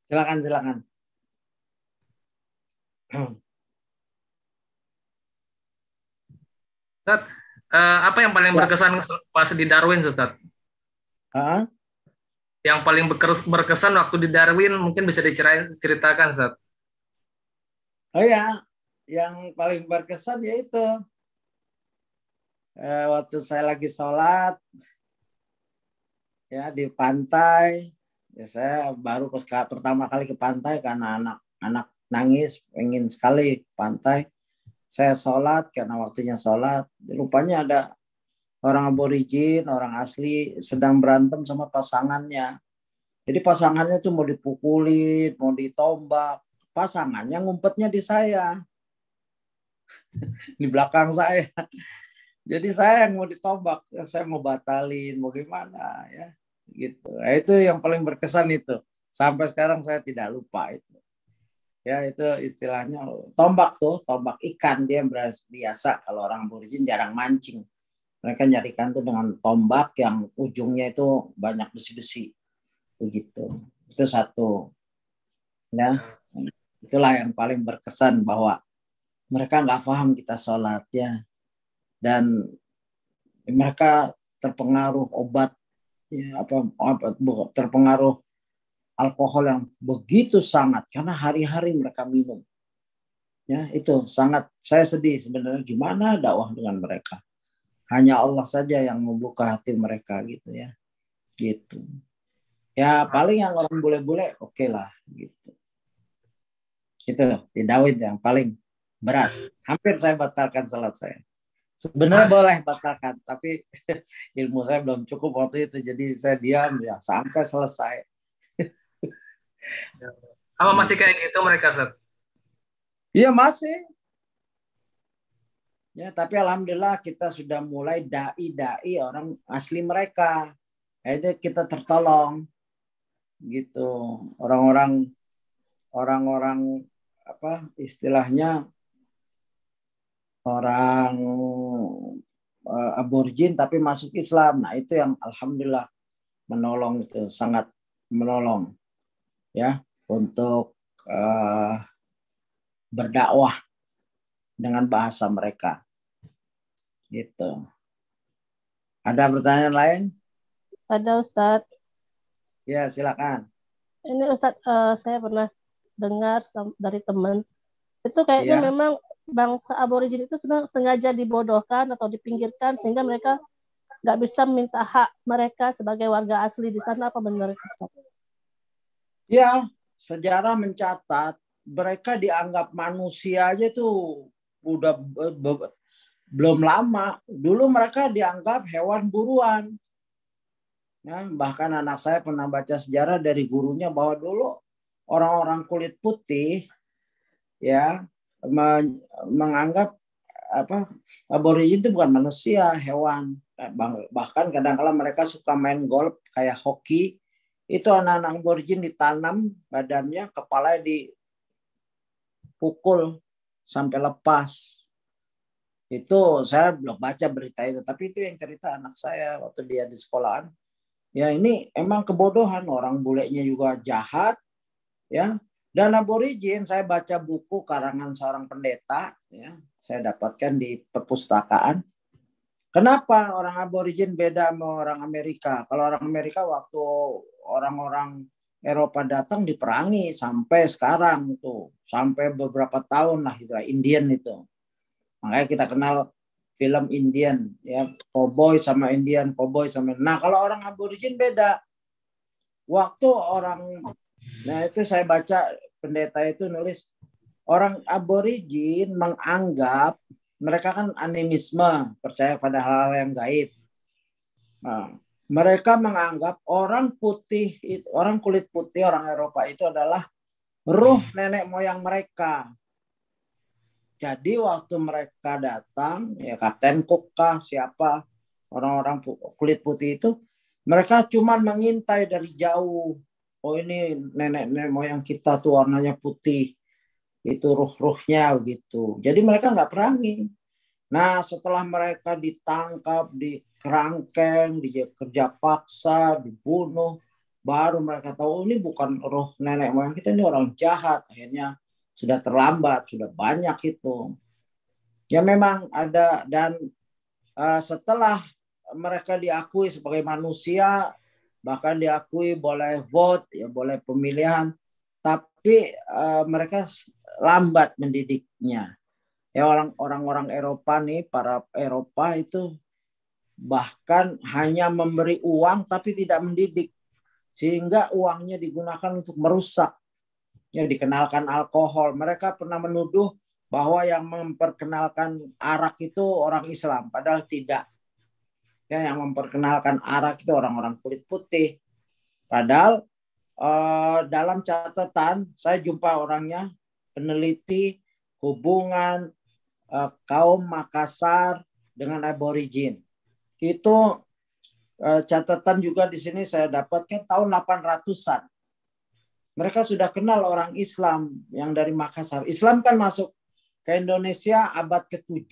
Silakan. Ustadz, apa yang paling berkesan pas di Darwin, Ustadz? Yang paling berkesan waktu di Darwin mungkin bisa diceritakan, Ustadz. Oh ya, yang paling berkesan yaitu waktu saya lagi sholat ya di pantai, Ya, saya baru pertama kali ke pantai karena anak-anak nangis, pengen sekali ke pantai. Saya sholat karena waktunya sholat. Rupanya ada orang aborigin, orang asli sedang berantem sama pasangannya. Jadi pasangannya tuh mau dipukulin, mau ditombak. Pasangannya ngumpetnya di saya, di belakang saya. Jadi saya yang mau ditombak, saya mau batalin, mau gimana ya, gitu. Nah, itu yang paling berkesan itu. Sampai sekarang saya tidak lupa itu. Ya itu istilahnya tombak tuh, tombak ikan dia biasa kalau orang aborigin jarang mancing. Mereka nyari ikan tuh dengan tombak yang ujungnya itu banyak besi-besi, begitu. Itu satu. Ya, itulah yang paling berkesan bahwa mereka nggak paham kita sholat ya, dan mereka terpengaruh obat ya, terpengaruh alkohol yang begitu sangat karena hari-hari mereka minum ya. Itu sangat saya sedih sebenarnya, gimana dakwah dengan mereka, hanya Allah saja yang membuka hati mereka gitu ya, gitu ya. Paling yang orang bule-bule oke lah gitu. Itu di Dawid yang paling berat, hampir saya batalkan salat saya. Sebenarnya Mas, boleh batalkan, tapi ilmu saya belum cukup waktu itu, jadi saya diam ya sampai selesai. apa masih kayak gitu mereka, Ustaz? Iya masih. Ya, tapi alhamdulillah kita sudah mulai dai-dai orang asli mereka. Itu kita tertolong gitu. Orang-orang apa istilahnya, orang aborigin tapi masuk Islam. Nah, itu yang alhamdulillah menolong, itu sangat menolong ya untuk berdakwah dengan bahasa mereka gitu. Ada pertanyaan lain? Ada Ustadz. Ya, silakan. Ini Ustadz, saya pernah dengar dari teman, itu kayaknya Ya. memang bangsa aborigin itu sengaja dibodohkan atau dipinggirkan sehingga mereka nggak bisa minta hak mereka sebagai warga asli di sana. Apa benar itu, Ustadz? Ya, sejarah mencatat mereka dianggap manusia aja tuh udah belum lama. Dulu mereka dianggap hewan buruan. Ya, bahkan anak saya pernah baca sejarah dari gurunya bahwa dulu orang-orang kulit putih ya menganggap apa aborigin itu bukan manusia, hewan. Bahkan kadang-kala mereka suka main golf kayak hoki. Itu anak-anak aborigin ditanam badannya, kepalanya dipukul sampai lepas. Itu saya belum baca berita itu, tapi itu yang cerita anak saya waktu dia di sekolahan. Ya ini emang kebodohan, orang bulenya juga jahat ya. Dan aborigin, saya baca buku karangan seorang pendeta ya, saya dapatkan di perpustakaan. Kenapa orang aborigin beda sama orang Amerika? Kalau orang Amerika waktu orang-orang Eropa datang diperangi sampai sekarang itu, sampai beberapa tahun lah itu Indian itu. Makanya kita kenal film Indian ya, cowboy sama Indian, cowboy sama. Nah, kalau orang aborigin beda. Waktu orang, nah itu saya baca pendeta itu nulis, orang aborigin menganggap mereka kan animisme, percaya pada hal-hal yang gaib. Nah, mereka menganggap orang putih, orang kulit putih, orang Eropa itu adalah ruh nenek moyang mereka. Jadi waktu mereka datang, ya Kapten Cook kah, siapa, orang-orang kulit putih itu, mereka cuma mengintai dari jauh. Oh ini nenek-nenek moyang kita tuh warnanya putih. Itu ruh-ruhnya begitu. Jadi mereka nggak perangi. Nah setelah mereka ditangkap, dikerangkeng, dikerja paksa, dibunuh, baru mereka tahu, oh, ini bukan roh nenek moyang kita, ini orang jahat. Akhirnya sudah terlambat, sudah banyak itu. Ya memang ada, dan setelah mereka diakui sebagai manusia, bahkan diakui boleh vote, ya boleh pemilihan, tapi mereka lambat mendidiknya. Ya orang-orang Eropa nih, para Eropa itu bahkan hanya memberi uang tapi tidak mendidik. sehingga uangnya digunakan untuk merusak. Ya, dikenalkan alkohol. Mereka pernah menuduh bahwa yang memperkenalkan arak itu orang Islam, padahal tidak. Ya, yang memperkenalkan arak itu orang-orang kulit putih. Padahal dalam catatan saya jumpa orangnya, peneliti hubungan kaum Makassar dengan aborigin. Itu catatan juga di sini saya dapatkan tahun 800-an. Mereka sudah kenal orang Islam yang dari Makassar. Islam kan masuk ke Indonesia abad ke-7,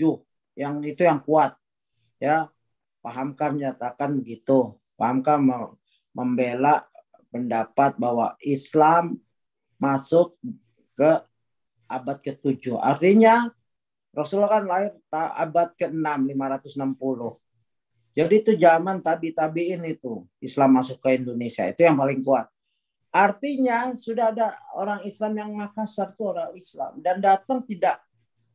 yang itu yang kuat. Ya, Pak Hamka menyatakan begitu. Pak Hamka membela pendapat bahwa Islam masuk ke abad ke-7. Artinya Rasulullah kan lahir abad ke-6, 560. Jadi itu zaman tabi'in itu Islam masuk ke Indonesia. Itu yang paling kuat. Artinya sudah ada orang Islam yang Makassar itu orang Islam dan datang tidak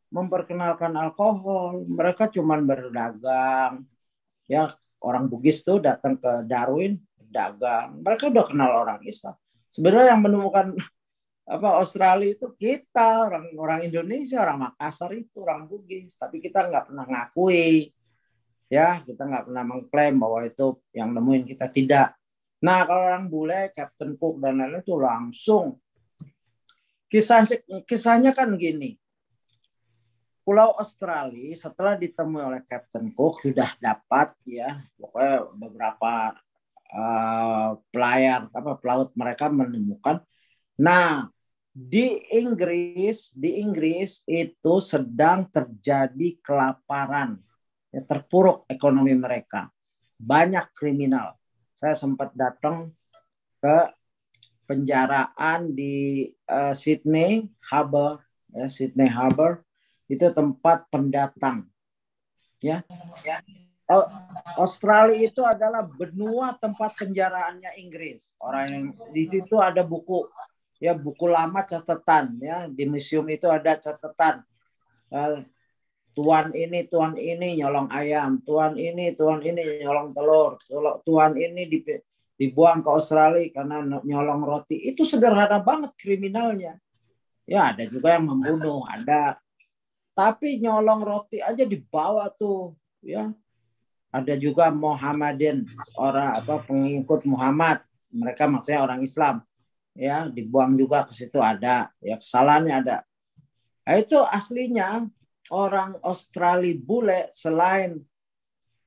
memperkenalkan alkohol. Mereka cuma berdagang. Ya, orang Bugis tuh datang ke Darwin berdagang. Mereka udah kenal orang Islam. Sebenarnya yang menemukan Australia itu kita, orang Indonesia, orang Makassar itu orang Bugis, tapi kita nggak pernah ngakui. Ya, kita nggak pernah mengklaim bahwa itu yang nemuin, kita tidak. Nah, kalau orang bule, Captain Cook dan lain-lain itu langsung. Kisahnya kan gini. Pulau Australia setelah ditemui oleh Captain Cook sudah dapat ya, pokoknya beberapa pelaut mereka menemukan. Nah, di Inggris itu sedang terjadi kelaparan, ya, terpuruk ekonomi mereka, banyak kriminal. Saya sempat datang ke penjaraan di Sydney Harbour, ya, Sydney Harbour itu tempat pendatang, ya. Australia itu adalah benua tempat penjaraannya Inggris. Orang yang di situ ada buku, ya, buku lama catatan, ya, di museum itu ada catatan. Tuan ini nyolong ayam, tuan ini nyolong telur, tuan ini dibuang ke Australia karena nyolong roti. Itu sederhana banget kriminalnya. Ya, ada juga yang membunuh, ada. Tapi nyolong roti aja dibawa tuh, ya. Ada juga Muhammadin, orang pengikut Muhammad. Mereka maksudnya orang Islam. Ya, dibuang juga ke situ ada, ya, kesalahannya ada. Nah, itu aslinya orang Australia bule selain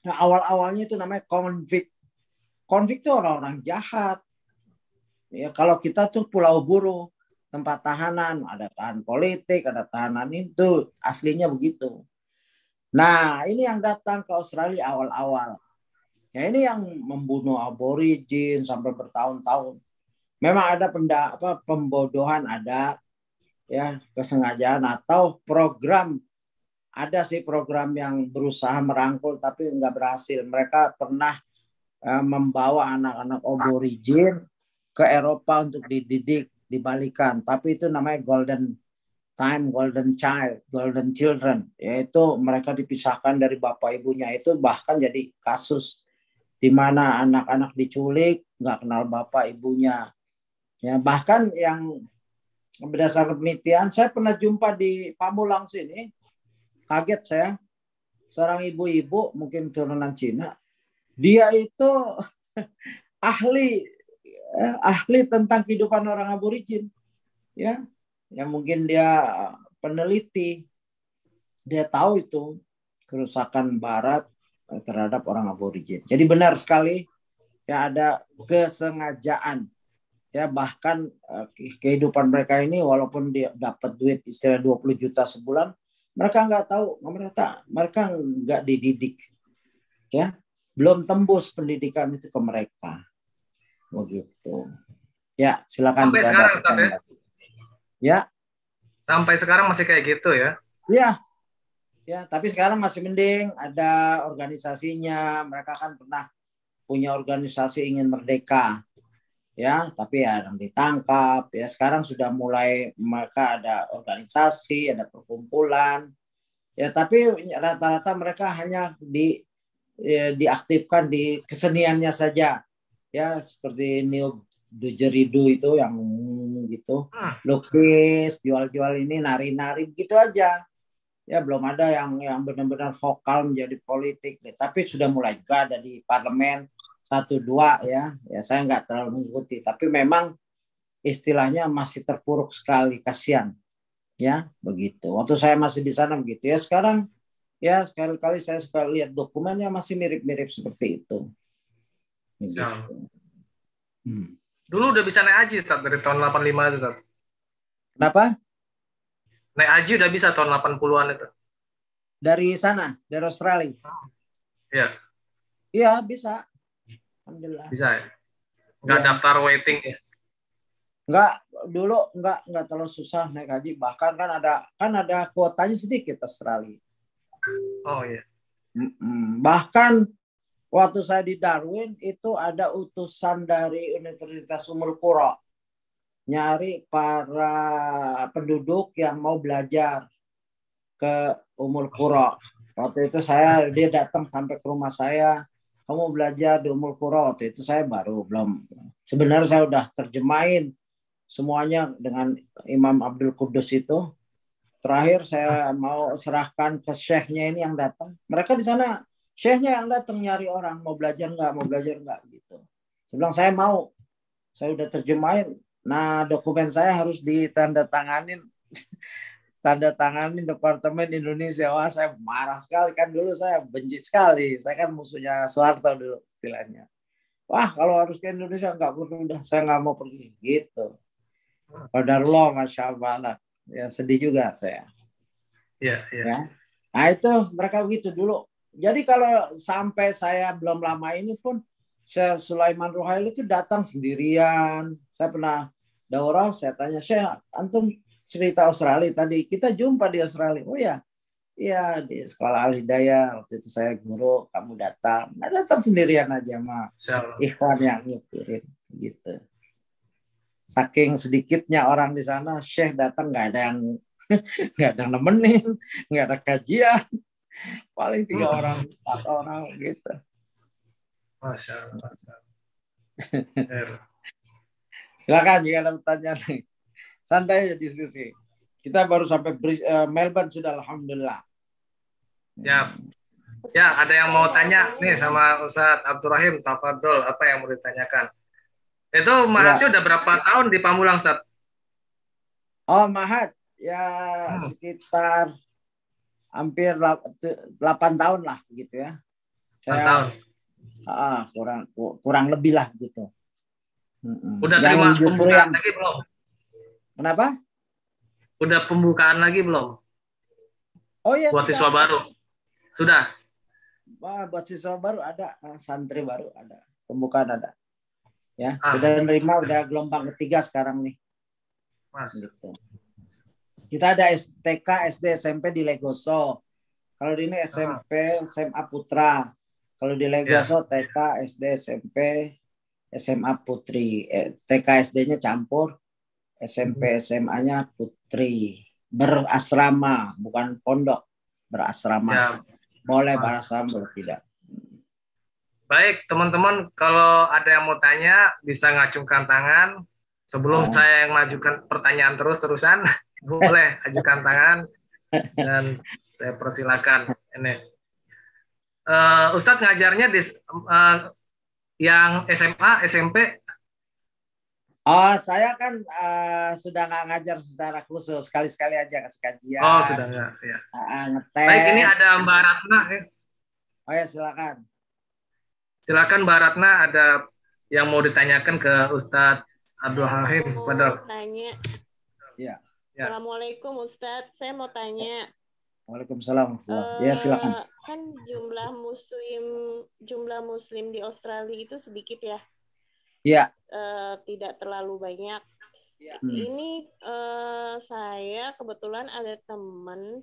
awal-awalnya itu namanya konvik. Konvik itu orang-orang jahat. Ya, kalau kita tuh pulau buruh, tempat tahanan, ada tahanan politik, ada tahanan itu, aslinya begitu. Nah, ini yang datang ke Australia awal-awal. Ya, ini yang membunuh aborigin sampai bertahun-tahun. Memang ada pembodohan, ada, ya, kesengajaan atau program. Ada sih program yang berusaha merangkul tapi nggak berhasil. Mereka pernah membawa anak-anak aborigin ke Eropa untuk dididik, dibalikan. Tapi itu namanya golden time, golden child, golden children. Yaitu mereka dipisahkan dari bapak ibunya. Itu bahkan jadi kasus di mana anak-anak diculik, nggak kenal bapak ibunya. Ya, bahkan yang berdasarkan penelitian, saya pernah jumpa di Pamulang sini. Kaget saya, seorang ibu-ibu mungkin turunan Cina, dia itu ahli tentang kehidupan orang aborigin, ya, yang mungkin dia peneliti, dia tahu itu kerusakan Barat terhadap orang aborigin. Jadi benar sekali, ya, ada kesengajaan, ya, bahkan kehidupan mereka ini walaupun dia dapat duit istilah 20 juta sebulan, mereka nggak tahu, mereka nggak dididik, ya, belum tembus pendidikan itu ke mereka, begitu. Ya, silakan. Sampai sekarang, ya. Sampai sekarang masih kayak gitu ya? Ya, tapi sekarang masih mending ada organisasinya. Mereka kan pernah punya organisasi ingin merdeka, ya, tapi ya ditangkap, ya. Sekarang sudah mulai mereka ada organisasi, ada perkumpulan, ya, tapi rata-rata mereka hanya diaktifkan di keseniannya saja, ya, seperti didgeridoo itu yang gitu, lukis, jual-jual ini, nari-nari gitu aja. Ya belum ada yang benar-benar vokal menjadi politik. Tapi sudah mulai juga ada di parlemen 1-2 ya. Ya saya nggak terlalu mengikuti. Tapi memang istilahnya masih terpuruk sekali, kasihan. Ya begitu. Waktu saya masih di sana begitu ya. Sekarang ya sekali-kali saya suka lihat dokumennya masih mirip-mirip seperti itu. Gitu. Dulu udah bisa naik haji Ustaz, dari tahun 85 itu Ustaz. Kenapa? Naik haji udah bisa tahun 80-an itu. Dari sana, dari Australia. Iya. Iya, bisa. Alhamdulillah. Bisa ya? Nggak ya. Daftar waiting ya? Nggak, dulu nggak terlalu susah naik haji. Bahkan kan ada kuotanya sedikit Australia. Oh iya. Bahkan waktu saya di Darwin itu ada utusan dari Universitas Ummul Qura nyari para penduduk yang mau belajar ke Ummul Qura. Waktu itu dia datang sampai ke rumah saya. Kamu belajar di Ummul Qura. Waktu itu saya belum. Sebenarnya saya udah terjemahin semuanya dengan Imam Abdul Qudus itu. Terakhir saya mau serahkan ke syekhnya ini yang datang. Mereka di sana syekhnya yang datang nyari orang mau belajar nggak gitu. Saya bilang saya mau. Saya udah terjemahin. Nah, dokumen saya harus ditandatanganin Departemen Indonesia. Wah, saya marah sekali kan, dulu saya benci sekali. Saya kan musuhnya Soeharto dulu istilahnya. Wah, kalau harus ke Indonesia nggak perlu, udah saya nggak mau pergi gitu. Qadarullah, masya Allah. Ya sedih juga saya. Iya. Ya. Nah itu mereka begitu dulu. Jadi kalau sampai saya belum lama ini pun, Sulaiman Ruhaili itu datang sendirian. Saya pernah daurah, saya tanya, Syekh, antum cerita Australia tadi, kita jumpa di Australia. Oh ya, iya di sekolah Al Hidayah. Waktu itu saya guru, kamu datang. Nah, datang sendirian aja mah. Ikhwan yang nyupirin gitu. Saking sedikitnya orang di sana, Syekh datang nggak ada yang nemenin, nggak ada kajian. Paling 3 orang, 4 orang gitu. Masya Allah. Silakan jika ada pertanyaan. Santai aja diskusi. Kita baru sampai Melbourne sudah, alhamdulillah. Siap. Ya, ada yang mau tanya nih sama Ustadz Abdurrahim Tafadol, apa yang mau ditanyakan? Itu Mahatnya udah berapa tahun di Pamulang, Ustadz? Oh, Mahat ya sekitar hampir 8 tahun lah gitu ya. 8 tahun. Kurang lebih lah gitu. Udah terima pembukaan lagi belum? Kenapa? Udah pembukaan lagi belum? Oh iya. Buat siswa baru? Sudah? Wah, buat siswa baru ada, santri baru ada, pembukaan ada. Ya, sudah menerima, udah gelombang ketiga sekarang nih. Gitu. Kita ada TK, SD, SMP di Legoso. Kalau di ini SMP, SMA Putra. Kalau di Legoso TK, SD, SMP, SMA Putri. TK, SD-nya campur, SMP, SMA-nya Putri. Berasrama, bukan pondok, berasrama. Ya. Boleh berasrama, boleh tidak. Baik, teman-teman, kalau ada yang mau tanya, bisa ngacungkan tangan. Sebelum saya yang majukan pertanyaan terus-terusan, boleh ajukan tangan, dan saya persilakan. Ini. Ustadz ngajarnya di yang SMA, SMP? Oh, saya kan sudah nggak ngajar secara khusus, sekali-sekali aja kasih kajian. Oh, sudah nggak, ya. Ngetes. Baik, ini ada Mbak Ratna. Oh ya, silakan. Silakan Mbak Ratna, ada yang mau ditanyakan ke Ustadz Abdurrahim. Mau tanya. Ya. Assalamualaikum Ustadz, saya mau tanya. Waalaikumsalam. Ya, silakan. Kan jumlah muslim di Australia itu sedikit ya? Iya. Tidak terlalu banyak. Ya. Ini saya kebetulan ada teman,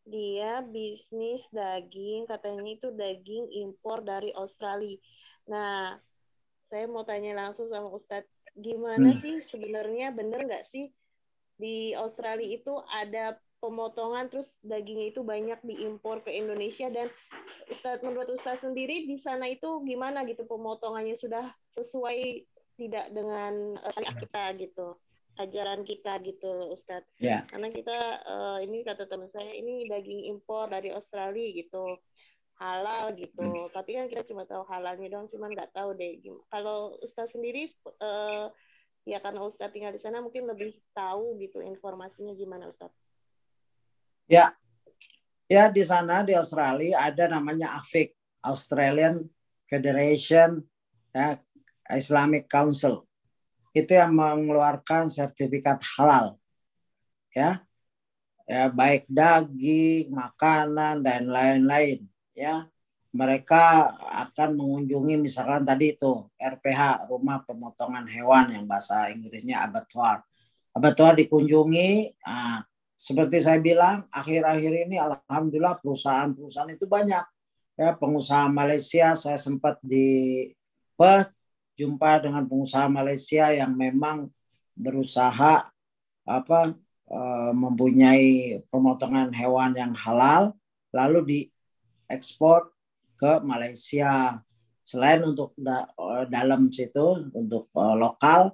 dia bisnis daging, katanya itu daging impor dari Australia. Nah, saya mau tanya langsung sama Ustadz, gimana sih sebenarnya, bener nggak sih di Australia itu ada pemotongan terus dagingnya itu banyak diimpor ke Indonesia, dan menurut Ustadz sendiri di sana itu gimana gitu pemotongannya, sudah sesuai tidak dengan syariat kita gitu, ajaran kita gitu, Ustadz. Ya. Karena kita ini kata teman saya, ini daging impor dari Australia gitu, halal gitu. Tapi kan kita cuma tahu halalnya doang, cuma nggak tahu deh. Kalau Ustadz sendiri, ya karena Ustadz tinggal di sana mungkin lebih tahu gitu informasinya gimana, Ustadz. Ya, ya di sana di Australia ada namanya AFIC, Australian Federation Islamic Council. Itu yang mengeluarkan sertifikat halal, ya baik daging, makanan dan lain-lain, ya. Mereka akan mengunjungi misalkan tadi itu RPH, rumah pemotongan hewan yang bahasa Inggrisnya abattoir. Abattoir dikunjungi. Nah, seperti saya bilang, akhir-akhir ini alhamdulillah perusahaan-perusahaan itu banyak. Ya, pengusaha Malaysia, saya sempat di Perth jumpa dengan pengusaha Malaysia yang memang berusaha mempunyai pemotongan hewan yang halal, lalu diekspor ke Malaysia. Selain untuk dalam situ, untuk lokal,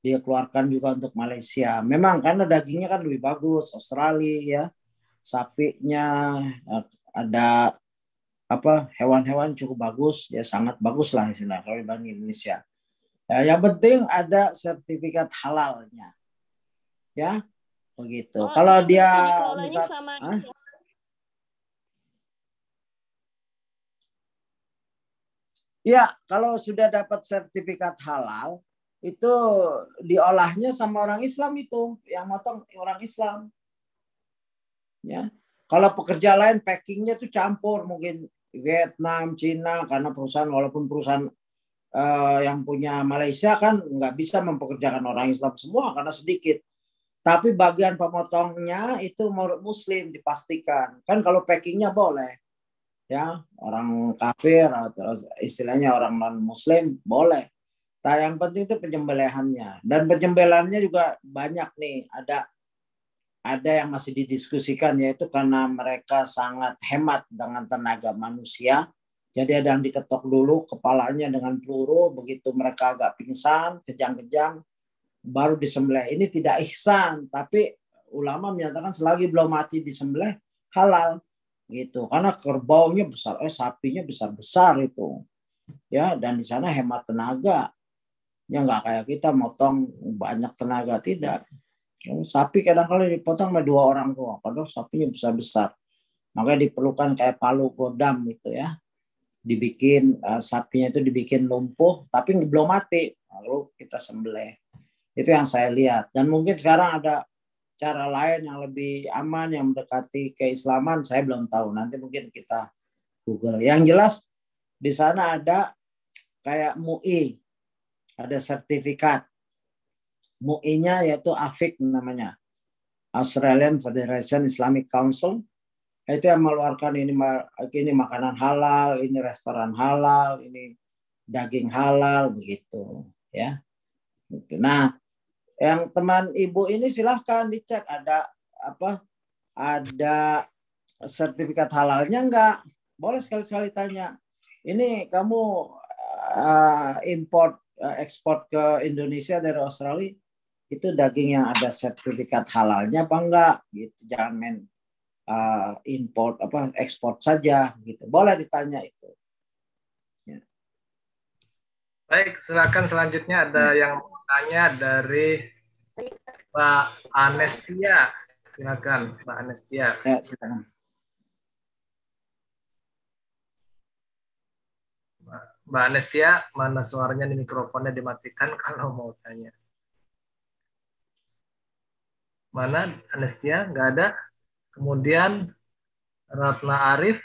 dia keluarkan juga untuk Malaysia. Memang karena dagingnya kan lebih bagus, Australia ya, sapinya ada hewan-hewan cukup bagus, ya sangat bagus lah istilah kalau dibanding Indonesia. Ya, yang penting ada sertifikat halalnya, ya begitu. Kalau dia misal, ya kalau sudah dapat sertifikat halal itu diolahnya sama orang Islam, itu yang motong orang Islam, ya. Kalau pekerja lain packingnya tuh campur, mungkin Vietnam, Cina, karena perusahaan walaupun perusahaan yang punya Malaysia kan nggak bisa mempekerjakan orang Islam semua karena sedikit. Tapi bagian pemotongnya itu Muslim dipastikan. Kan kalau packingnya boleh, ya orang kafir atau istilahnya orang non Muslim boleh. Nah, yang penting itu penyembelihannya, dan penyembelihannya juga banyak nih. Ada yang masih didiskusikan, yaitu karena mereka sangat hemat dengan tenaga manusia. Jadi ada yang diketok dulu kepalanya dengan peluru, begitu mereka agak pingsan, kejang-kejang, baru disembelih. Ini tidak ihsan, tapi ulama menyatakan selagi belum mati disembelih halal, gitu. Karena kerbaunya besar, sapinya besar-besar itu, ya. Dan di sana hemat tenaga, ya nggak kayak kita motong banyak tenaga, tidak. Sapi kadang-kadang dipotong sama 2 orang doang, padahal sapinya besar-besar. Makanya diperlukan kayak palu godam gitu ya. Dibikin sapinya itu dibikin lumpuh tapi belum mati, lalu kita sembelih. Itu yang saya lihat. Dan mungkin sekarang ada cara lain yang lebih aman, yang mendekati keislaman, saya belum tahu. Nanti mungkin kita Google. Yang jelas di sana ada kayak MUI, ada sertifikat. MUI-nya yaitu AFIC namanya, Australian Federation Islamic Council. Itu yang mengeluarkan ini makanan halal, ini restoran halal, ini daging halal, begitu ya. Nah, yang teman ibu ini silahkan dicek ada sertifikat halalnya enggak. Boleh sekali-sekali tanya. Ini kamu ekspor ke Indonesia dari Australia, itu daging yang ada sertifikat halalnya apa enggak gitu. Jangan main ekspor saja gitu. Boleh ditanya itu. Ya. Baik, silakan selanjutnya ada yang bertanya dari Mbak Anestia. Silakan Mbak Anestia. Ya, silakan. Mbak Anestia, mana suaranya di mikrofonnya dimatikan kalau mau tanya. Mana Anestia? Nggak ada. Kemudian Ratna Arif.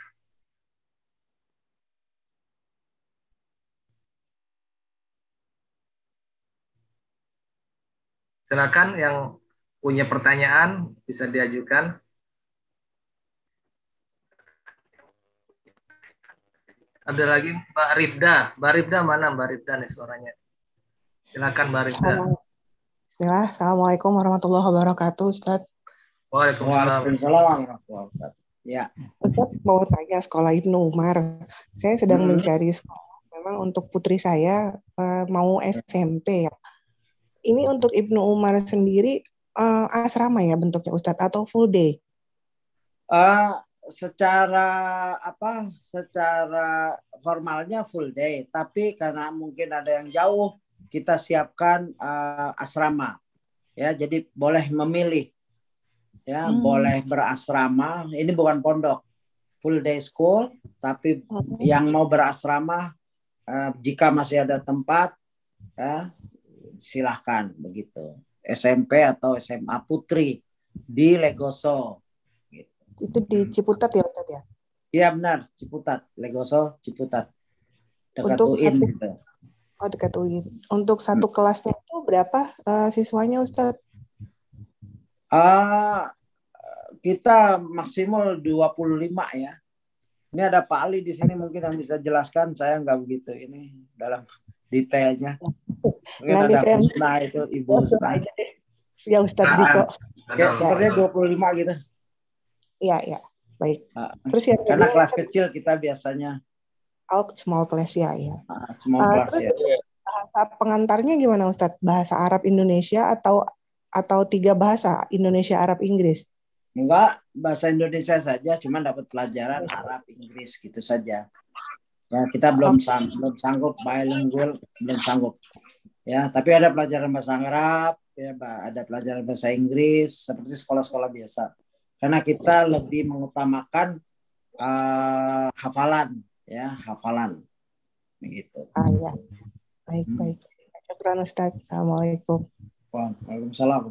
Silakan yang punya pertanyaan bisa diajukan. Ada lagi Mbak Rifda. Mbak Rifda mana Mbak Rifda nih suaranya? Silakan Mbak Rifda. Bismillah. Assalamualaikum warahmatullahi wabarakatuh, Ustaz. Waalaikumsalam. Ya. Ustaz mau tanya sekolah Ibnu Umar. Saya sedang mencari sekolah. Memang sekarang untuk putri saya mau SMP ya. Ini untuk Ibnu Umar sendiri asrama ya bentuknya Ustadz atau full day? Secara formalnya full day, tapi karena mungkin ada yang jauh, kita siapkan asrama. Ya, jadi boleh memilih. Ya, boleh berasrama. Ini bukan pondok, full day school, tapi yang mau berasrama jika masih ada tempat, ya, silahkan begitu. SMP atau SMA putri di Legoso. Gitu. Itu di Ciputat ya Ustadz ya? Iya benar, Ciputat, Legoso, Ciputat, dekat Untuk UIN. Gitu. Dekat UIN. Untuk satu kelasnya itu berapa siswanya Ustadz? Kita maksimal 25 ya. Ini ada Pak Ali di sini mungkin yang bisa jelaskan. Saya nggak begitu ini dalam detailnya. Mungkin Nanti ada saya Husna itu Ibu Husna. Ya Ustadz Ziko. Ya, sepertinya 25 gitu. Iya. Baik. Terus yang karena kedua, kelas kecil kita biasanya. Small class ya. Small class terus ya. Bahasa pengantarnya gimana Ustadz? Bahasa Arab Indonesia atau 3 bahasa Indonesia Arab Inggris? Enggak, bahasa Indonesia saja, cuma dapat pelajaran Arab Inggris gitu saja. Ya, kita belum sanggup bilingual, belum sanggup. Ya, tapi ada pelajaran bahasa Arab, ya, ada pelajaran bahasa Inggris seperti sekolah-sekolah biasa. Karena kita lebih mengutamakan hafalan, ya, hafalan. Begitu. Ya. Baik. Syukran Ustaz. Assalamualaikum. Waalaikumsalam.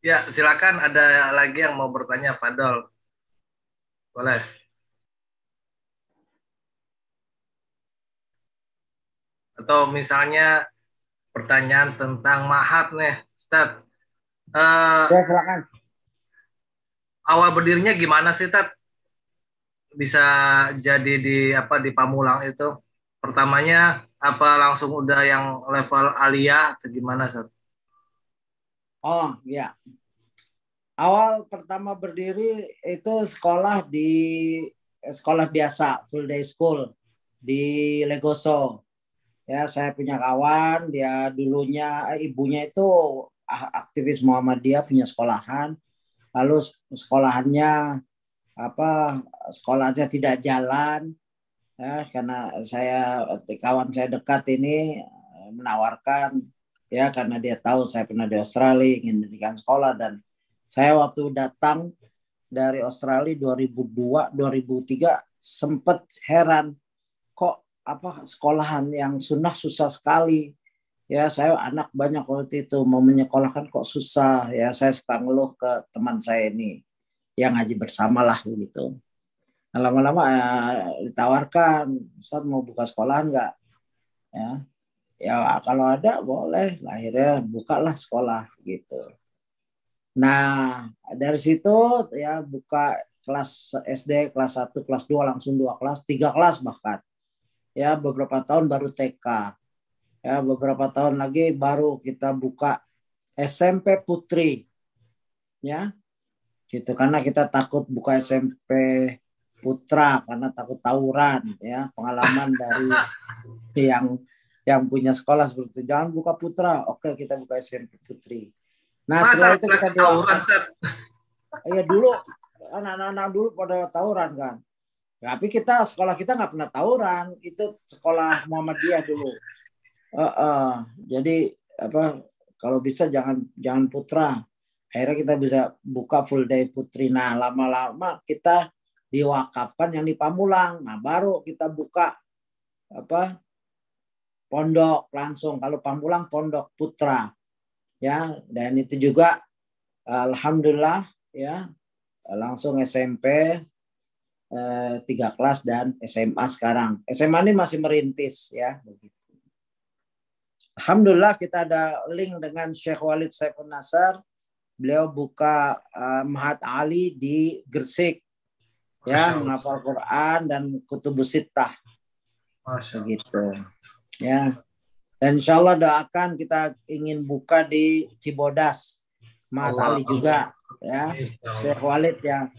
Ya, silakan ada lagi yang mau bertanya, Fadol. Boleh. Atau misalnya pertanyaan tentang mahat nih, Ustaz. Ya, silakan. Awal berdirinya gimana sih, Tat? Bisa jadi di Pamulang itu? Pertamanya apa langsung udah yang level aliyah atau gimana, Ustaz? Oh, ya. Awal pertama berdiri itu sekolah biasa, full day school di Legoso. Ya, saya punya kawan, dia dulunya ibunya itu aktivis Muhammadiyah, punya sekolahan. Lalu sekolahnya tidak jalan, ya, karena kawan saya dekat ini menawarkan, ya, karena dia tahu saya pernah di Australia, ingin mendirikan sekolah, dan saya waktu datang dari Australia 2002-2003 sempat heran, kok sekolahan yang sunnah susah sekali. Ya, saya anak banyak waktu itu, mau menyekolahkan kok susah. Ya, saya suka ngeluh ke teman saya ini yang ngaji bersama lah begitu. Nah, lama-lama ditawarkan, Ustaz mau buka sekolah enggak? Ya kalau ada boleh. Akhirnya bukalah sekolah gitu. Nah, dari situ ya buka kelas SD, kelas 1, kelas 2, langsung 2 kelas, 3 kelas bahkan. Ya, beberapa tahun baru TK. Ya, beberapa tahun lagi baru kita buka SMP Putri. Ya. Gitu, karena kita takut buka SMP Putra karena takut tawuran, ya. Pengalaman dari yang punya sekolah seperti itu. Jangan buka Putra. Oke, kita buka SMP Putri. Nah, setelah itu kita tawuran, ya dulu anak-anak dulu pada tawuran kan. Tapi sekolah kita nggak pernah tawuran. Itu sekolah Muhammadiyah dulu. Jadi kalau bisa jangan Putra. Akhirnya kita bisa buka full day Putri. Nah, lama-lama kita diwakafkan yang di Pamulang. Nah, baru kita buka pondok langsung. Kalau Pamulang pondok Putra. Ya, dan itu juga alhamdulillah ya langsung SMP 3 kelas dan SMA sekarang. SMA ini masih merintis ya begitu. Alhamdulillah kita ada link dengan Syekh Walid Saifun Nasar. Beliau buka Mahat Ali di Gresik. Ya, menghafal Quran dan Kutubus Sittah. Begitu. Ya. Dan insya Allah doakan kita ingin buka di Cibodas. Mahat Ali juga. Ya. Syekh Walid yang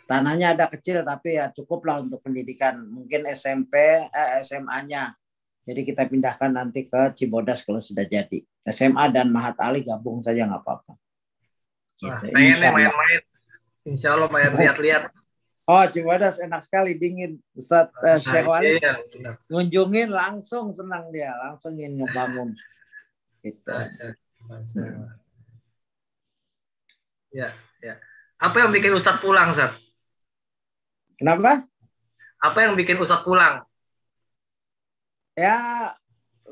Tanahnya ada kecil tapi ya cukuplah untuk pendidikan. Mungkin SMA-nya. Jadi kita pindahkan nanti ke Cibodas kalau sudah jadi. SMA dan Mahat Ali gabung saja nggak apa-apa. Wah, Gitu, pengen nih main-main. Insya Allah main lihat-lihat. Oh, Cibodas enak sekali, dingin. Ustaz Syekh Wali Iya, ngunjungin langsung senang dia, langsung ingin ngebangun. Gitu. Ya, ya. Apa yang bikin Ustadz pulang, Ustadz? Kenapa? Apa yang bikin Ustadz pulang? Ya,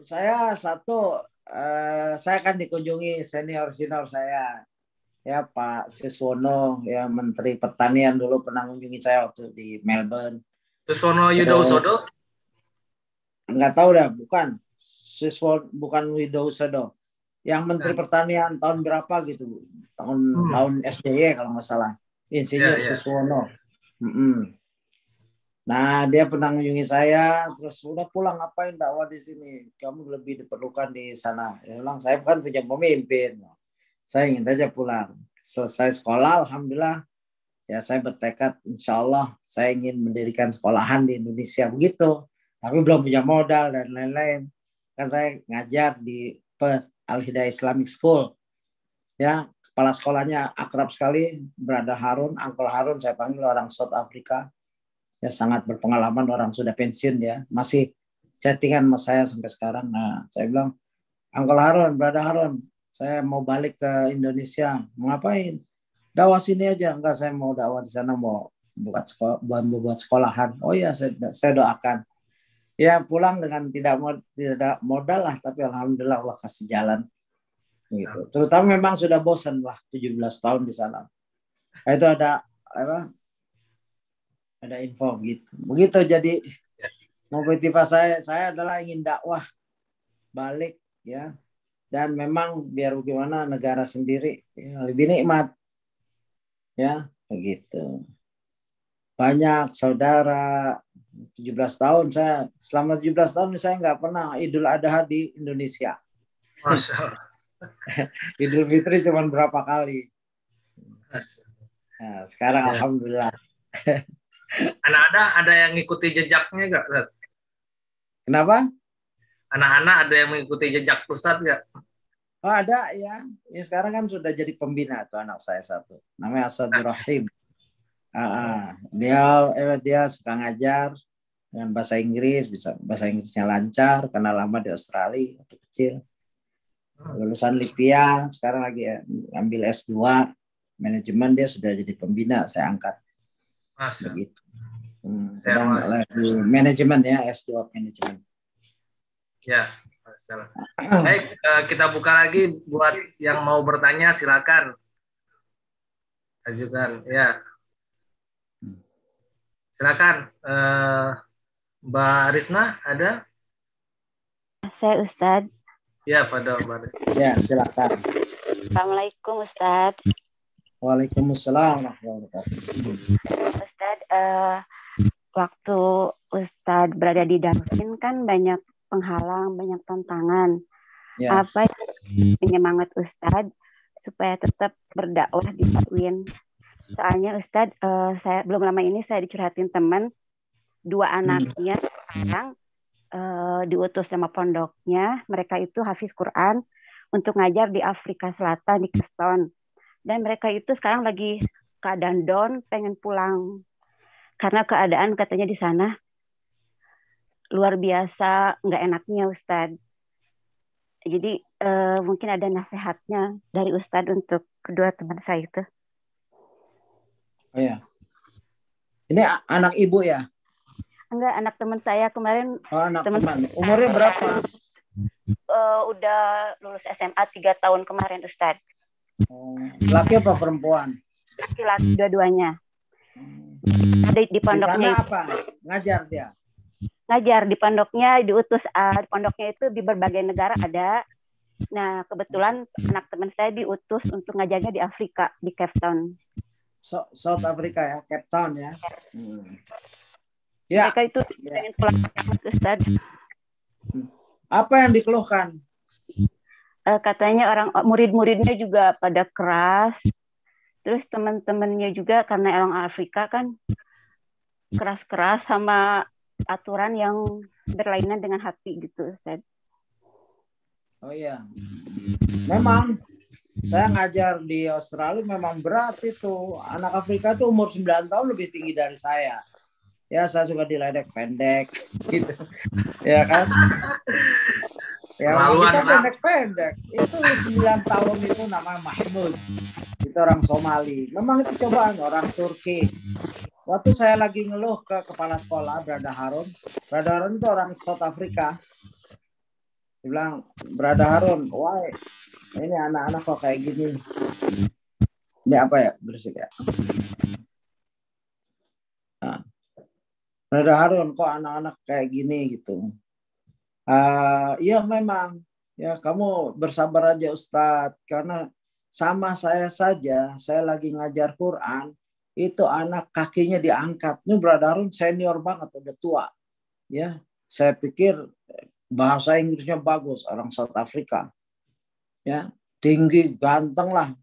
saya saya akan dikunjungi senior saya. Ya, Pak Siswono, ya Menteri Pertanian dulu pernah mengunjungi saya waktu di Melbourne. Siswono Yudhoyono? Enggak tahu dah, bukan. Bukan Widodo. Yang Menteri Pertanian tahun berapa gitu? Tahun SBY kalau nggak salah. Insinyur Siswono. Nah, dia pernah mengunjungi saya, terus udah pulang ngapain dakwah di sini? Kamu lebih diperlukan di sana. Dia bilang, saya bukan punya pemimpin. Saya ingin saja pulang. Selesai sekolah, alhamdulillah, ya saya bertekad, insya Allah saya ingin mendirikan sekolahan di Indonesia begitu. Tapi belum punya modal dan lain-lain. Kan saya ngajar di Perth Al-Hidayah Islamic School. Ya, kepala sekolahnya akrab sekali, Brother Harun, Uncle Harun, saya panggil orang South Africa. Ya sangat berpengalaman, orang sudah pensiun ya, masih chattingan sama saya sampai sekarang. Nah, saya bilang, Uncle Harun, Brother Harun, saya mau balik ke Indonesia. Mau ngapain? Dakwah sini aja. Enggak, saya mau dakwah di sana, mau buat sekolahan. Oh iya, saya doakan. Ya pulang dengan tidak modal lah, tapi alhamdulillah Allah kasih jalan. Gitu. Terutama memang sudah bosan lah 17 tahun di sana. Nah, itu ada info gitu. Begitu jadi motivasi saya adalah ingin dakwah balik ya. Dan memang biar bagaimana negara sendiri ya, lebih nikmat. Ya, begitu. Banyak saudara 17 tahun selama 17 tahun saya nggak pernah Idul Adha di Indonesia. Masya Allah. Idul Fitri cuma berapa kali. Nah, sekarang alhamdulillah. Anak-anak ada yang ngikuti jejaknya nggak? Kenapa? Anak-anak ada yang mengikuti jejak Ustadz nggak? Oh ada ya. Ya sekarang kan sudah jadi pembina tuh anak saya satu. Namanya Asadur Rahim. Dia suka ngajar dengan bahasa Inggris, bisa bahasa Inggrisnya lancar karena lama di Australia waktu kecil. Lulusan Lipia, sekarang lagi ambil S2 manajemen, dia sudah jadi pembina, saya angkat. Begitu. Sedang lagi manajemen ya, S2 manajemen. Ya, baik, kita buka lagi buat yang mau bertanya, silakan ajukan. Ya, silakan, Mbak Risna ada? Saya Ustadz. Ya, pada Mbak Risna. Ya, silakan. Assalamualaikum Ustadz. Waalaikumsalam. Ustadz, waktu Ustadz berada di Darwin kan banyak penghalang, banyak tantangan. Ya. Apa yang penyemangat Ustadz supaya tetap berdakwah di Darwin? Soalnya Ustadz, saya belum lama ini saya dicurhatin teman, 2 anaknya sekarang diutus sama pondoknya, mereka itu hafiz Quran untuk ngajar di Afrika Selatan di Cape Town. Dan mereka itu sekarang lagi keadaan down, pengen pulang karena keadaan katanya di sana luar biasa nggak enaknya Ustadz. Jadi mungkin ada nasihatnya dari Ustadz untuk kedua teman saya itu. Oh ya, ini anak ibu ya? Enggak, anak teman saya kemarin. Oh, anak teman. Umurnya berapa? Udah lulus SMA 3 tahun kemarin Ustadz. Laki apa perempuan? Laki-laki dua-duanya. Ada di pondoknya. Di sana apa? Ngajar dia? Ngajar di pondoknya, diutus di pondoknya itu di berbagai negara ada. Nah, kebetulan anak teman saya diutus untuk ngajarnya di Afrika, di Cape Town. South Africa ya, Cape Town ya. Ya. Mereka itu pengen pulang Ustaz. Apa yang dikeluhkan? Katanya orang murid-muridnya juga pada keras. Terus teman-temannya juga karena orang Afrika kan keras-keras sama aturan yang berlainan dengan hati gitu, Ustaz. Oh iya, memang saya ngajar di Australia memang berat itu. Anak Afrika tuh umur 9 tahun lebih tinggi dari saya. Ya, saya suka diledek pendek gitu. Ya kan? Ya, kita pendek-pendek. Itu 9 tahun itu namanya Mahmud. Itu orang Somali. Memang itu cobaan orang Turki. Waktu saya lagi ngeluh ke kepala sekolah, Brada Harun. Brada Harun itu orang South Africa. Dia bilang, Brada Harun, wah ini anak-anak kok kayak gini. Ini apa ya? Berisik ya. Nah, Brada Harun, kok anak-anak kayak gini gitu. Iya memang. Ya kamu bersabar aja Ustadz. Karena sama saya saja, saya lagi ngajar Quran. Itu anak kakinya diangkat. Ini Brada Harun senior banget, udah tua. Ya, saya pikir bahasa Inggrisnya bagus, orang South Africa. Ya, tinggi, ganteng lah.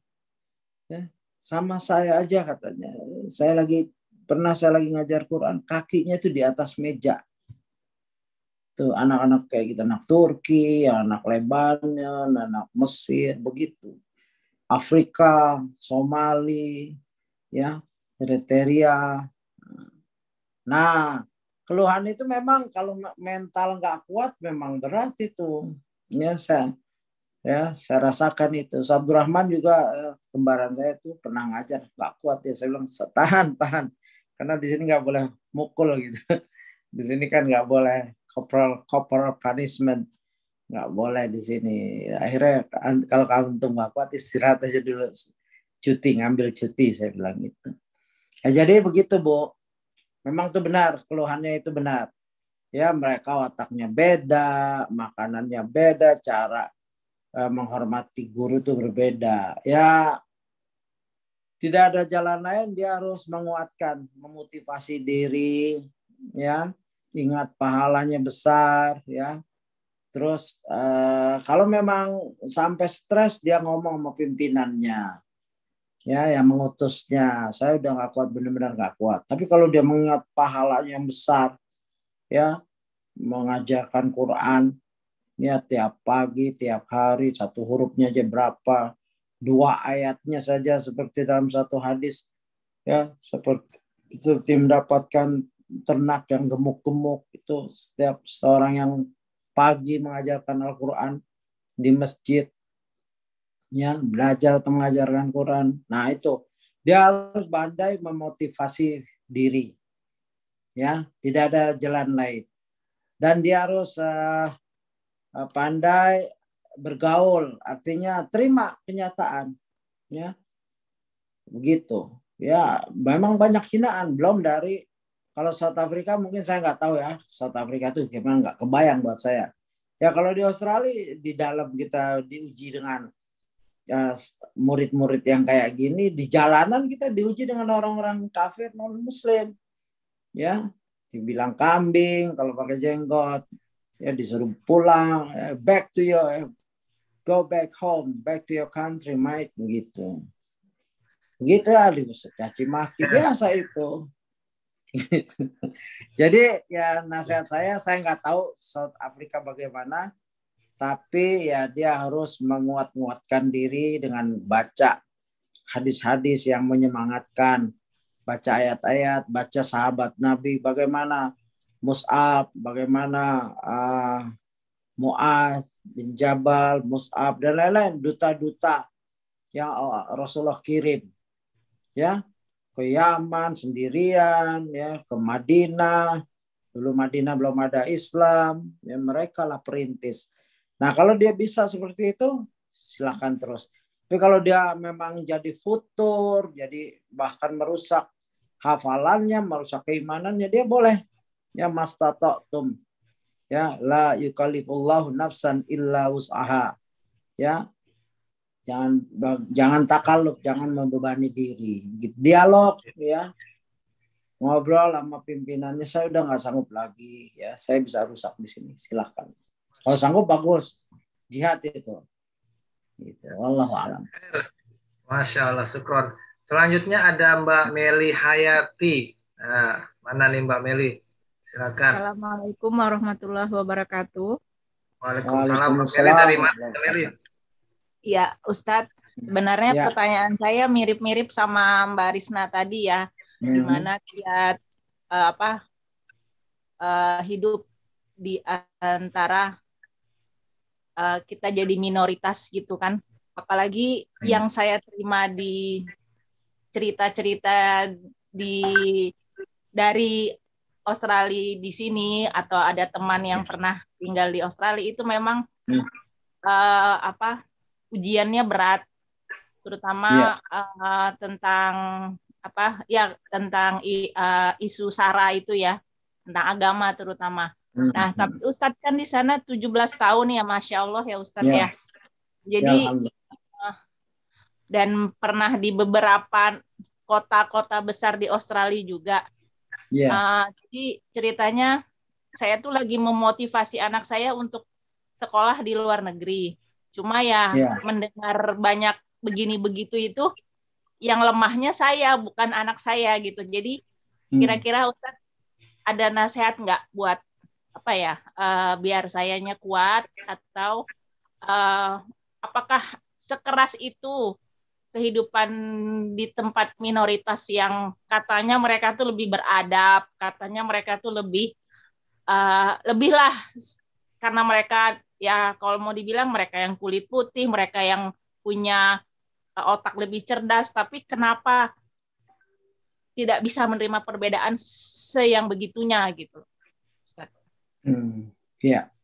Ya, sama saya aja katanya. Saya lagi ngajar Quran, kakinya itu di atas meja. Tuh anak-anak kayak gitu, anak Turki, anak Lebanon, anak Mesir, begitu. Afrika, Somali, ya, Eritrea. Nah, keluhan itu memang kalau mental nggak kuat memang berat itu. Ya, saya rasakan itu. Abdurrahman juga kembaran saya itu pernah ngajar nggak kuat ya. Saya bilang tahan, karena di sini nggak boleh mukul gitu. Di sini kan nggak boleh corporal punishment, nggak boleh di sini. Akhirnya kalau kamu untuk nggak kuat istirahat aja dulu, ngambil cuti saya bilang gitu. Ya, jadi begitu Bu. Memang itu benar, keluhannya itu benar. Ya mereka otaknya beda, makanannya beda, cara menghormati guru itu berbeda. Ya tidak ada jalan lain, dia harus menguatkan, memotivasi diri, ya. Ingat pahalanya besar, ya. Terus kalau memang sampai stres dia ngomong sama pimpinannya, ya, yang mengutusnya. Saya udah nggak kuat, benar-benar nggak kuat. Tapi kalau dia mengingat pahalanya yang besar, ya, mengajarkan Quran, ya tiap pagi, tiap hari, satu hurufnya aja berapa, 2 ayatnya saja seperti dalam satu hadis, ya, seperti mendapatkan ternak yang gemuk-gemuk. Itu setiap seorang yang pagi mengajarkan Al-Quran di masjid, ya, belajar atau mengajarkan Quran. Nah itu dia harus pandai memotivasi diri, ya, tidak ada jalan lain. Dan dia harus pandai bergaul, artinya terima kenyataan, ya, begitu. Ya memang banyak hinaan, belum dari kalau South Africa mungkin saya nggak tahu ya, South Africa itu gimana, nggak kebayang buat saya. Ya kalau di Australia di dalam kita diuji dengan murid-murid yang kayak gini, di jalanan kita diuji dengan orang-orang kafir non Muslim, ya, dibilang kambing kalau pakai jenggot, ya disuruh pulang, back to your, go back home, back to your country, mate, begitu. Begitu ya, caci maki biasa itu. Gitu. Jadi ya nasihat saya nggak tahu South Africa bagaimana, tapi ya dia harus menguatkan diri dengan baca hadis-hadis yang menyemangatkan, baca ayat-ayat, baca sahabat Nabi, bagaimana Mus'ab, bagaimana Mu'adz bin Jabal, Mus'ab dan lain-lain, duta-duta yang Rasulullah kirim, ya, ke Yaman sendirian, ya, ke Madinah. Dulu Madinah belum ada Islam, ya, mereka lah perintis. Nah kalau dia bisa seperti itu, silakan terus. Tapi kalau dia memang jadi futur, jadi bahkan merusak hafalannya, merusak keimanannya, dia boleh, ya, mastata'tum, ya, la yukallifullahu nafsan illa wus'aha, ya. Jangan takaluk, jangan membebani diri. Dialog, ya, ngobrol sama pimpinannya. Saya udah nggak sanggup lagi, ya, saya bisa rusak di sini. Silahkan. Kalau sanggup bagus, jihad itu. Gitu. Wallahu a'lam. Masya Allah, syukron. Selanjutnya ada Mbak Meli Hayati. Nah, mana nih Mbak Meli? Silakan. Assalamualaikum warahmatullahi wabarakatuh. Waalaikumsalam. Mbak Meli dari mana, Mbak Meli? Ya, Ustadz, sebenarnya pertanyaan saya mirip-mirip sama Mbak Risna tadi ya. Gimana kiat hidup di antara kita jadi minoritas gitu kan. Apalagi yang saya terima di cerita-cerita dari Australia di sini, atau ada teman yang pernah tinggal di Australia, itu memang ujiannya berat, terutama tentang tentang isu SARA itu ya, tentang agama terutama. Nah, tapi Ustadz kan di sana 17 tahun ya, Masya Allah ya Ustadz ya. Jadi dan pernah di beberapa kota-kota besar di Australia juga. Jadi ceritanya saya tuh lagi memotivasi anak saya untuk sekolah di luar negeri. Cuma mendengar banyak begini begitu itu, yang lemahnya saya, bukan anak saya gitu. Jadi kira-kira Ustadz ada nasihat nggak buat biar sayanya kuat, atau apakah sekeras itu kehidupan di tempat minoritas yang katanya mereka tuh lebih beradab, katanya mereka tuh lebih lah, karena mereka ya kalau mau dibilang mereka yang kulit putih, mereka yang punya otak lebih cerdas, tapi kenapa tidak bisa menerima perbedaan yang begitunya gitu, Ustaz? Ya,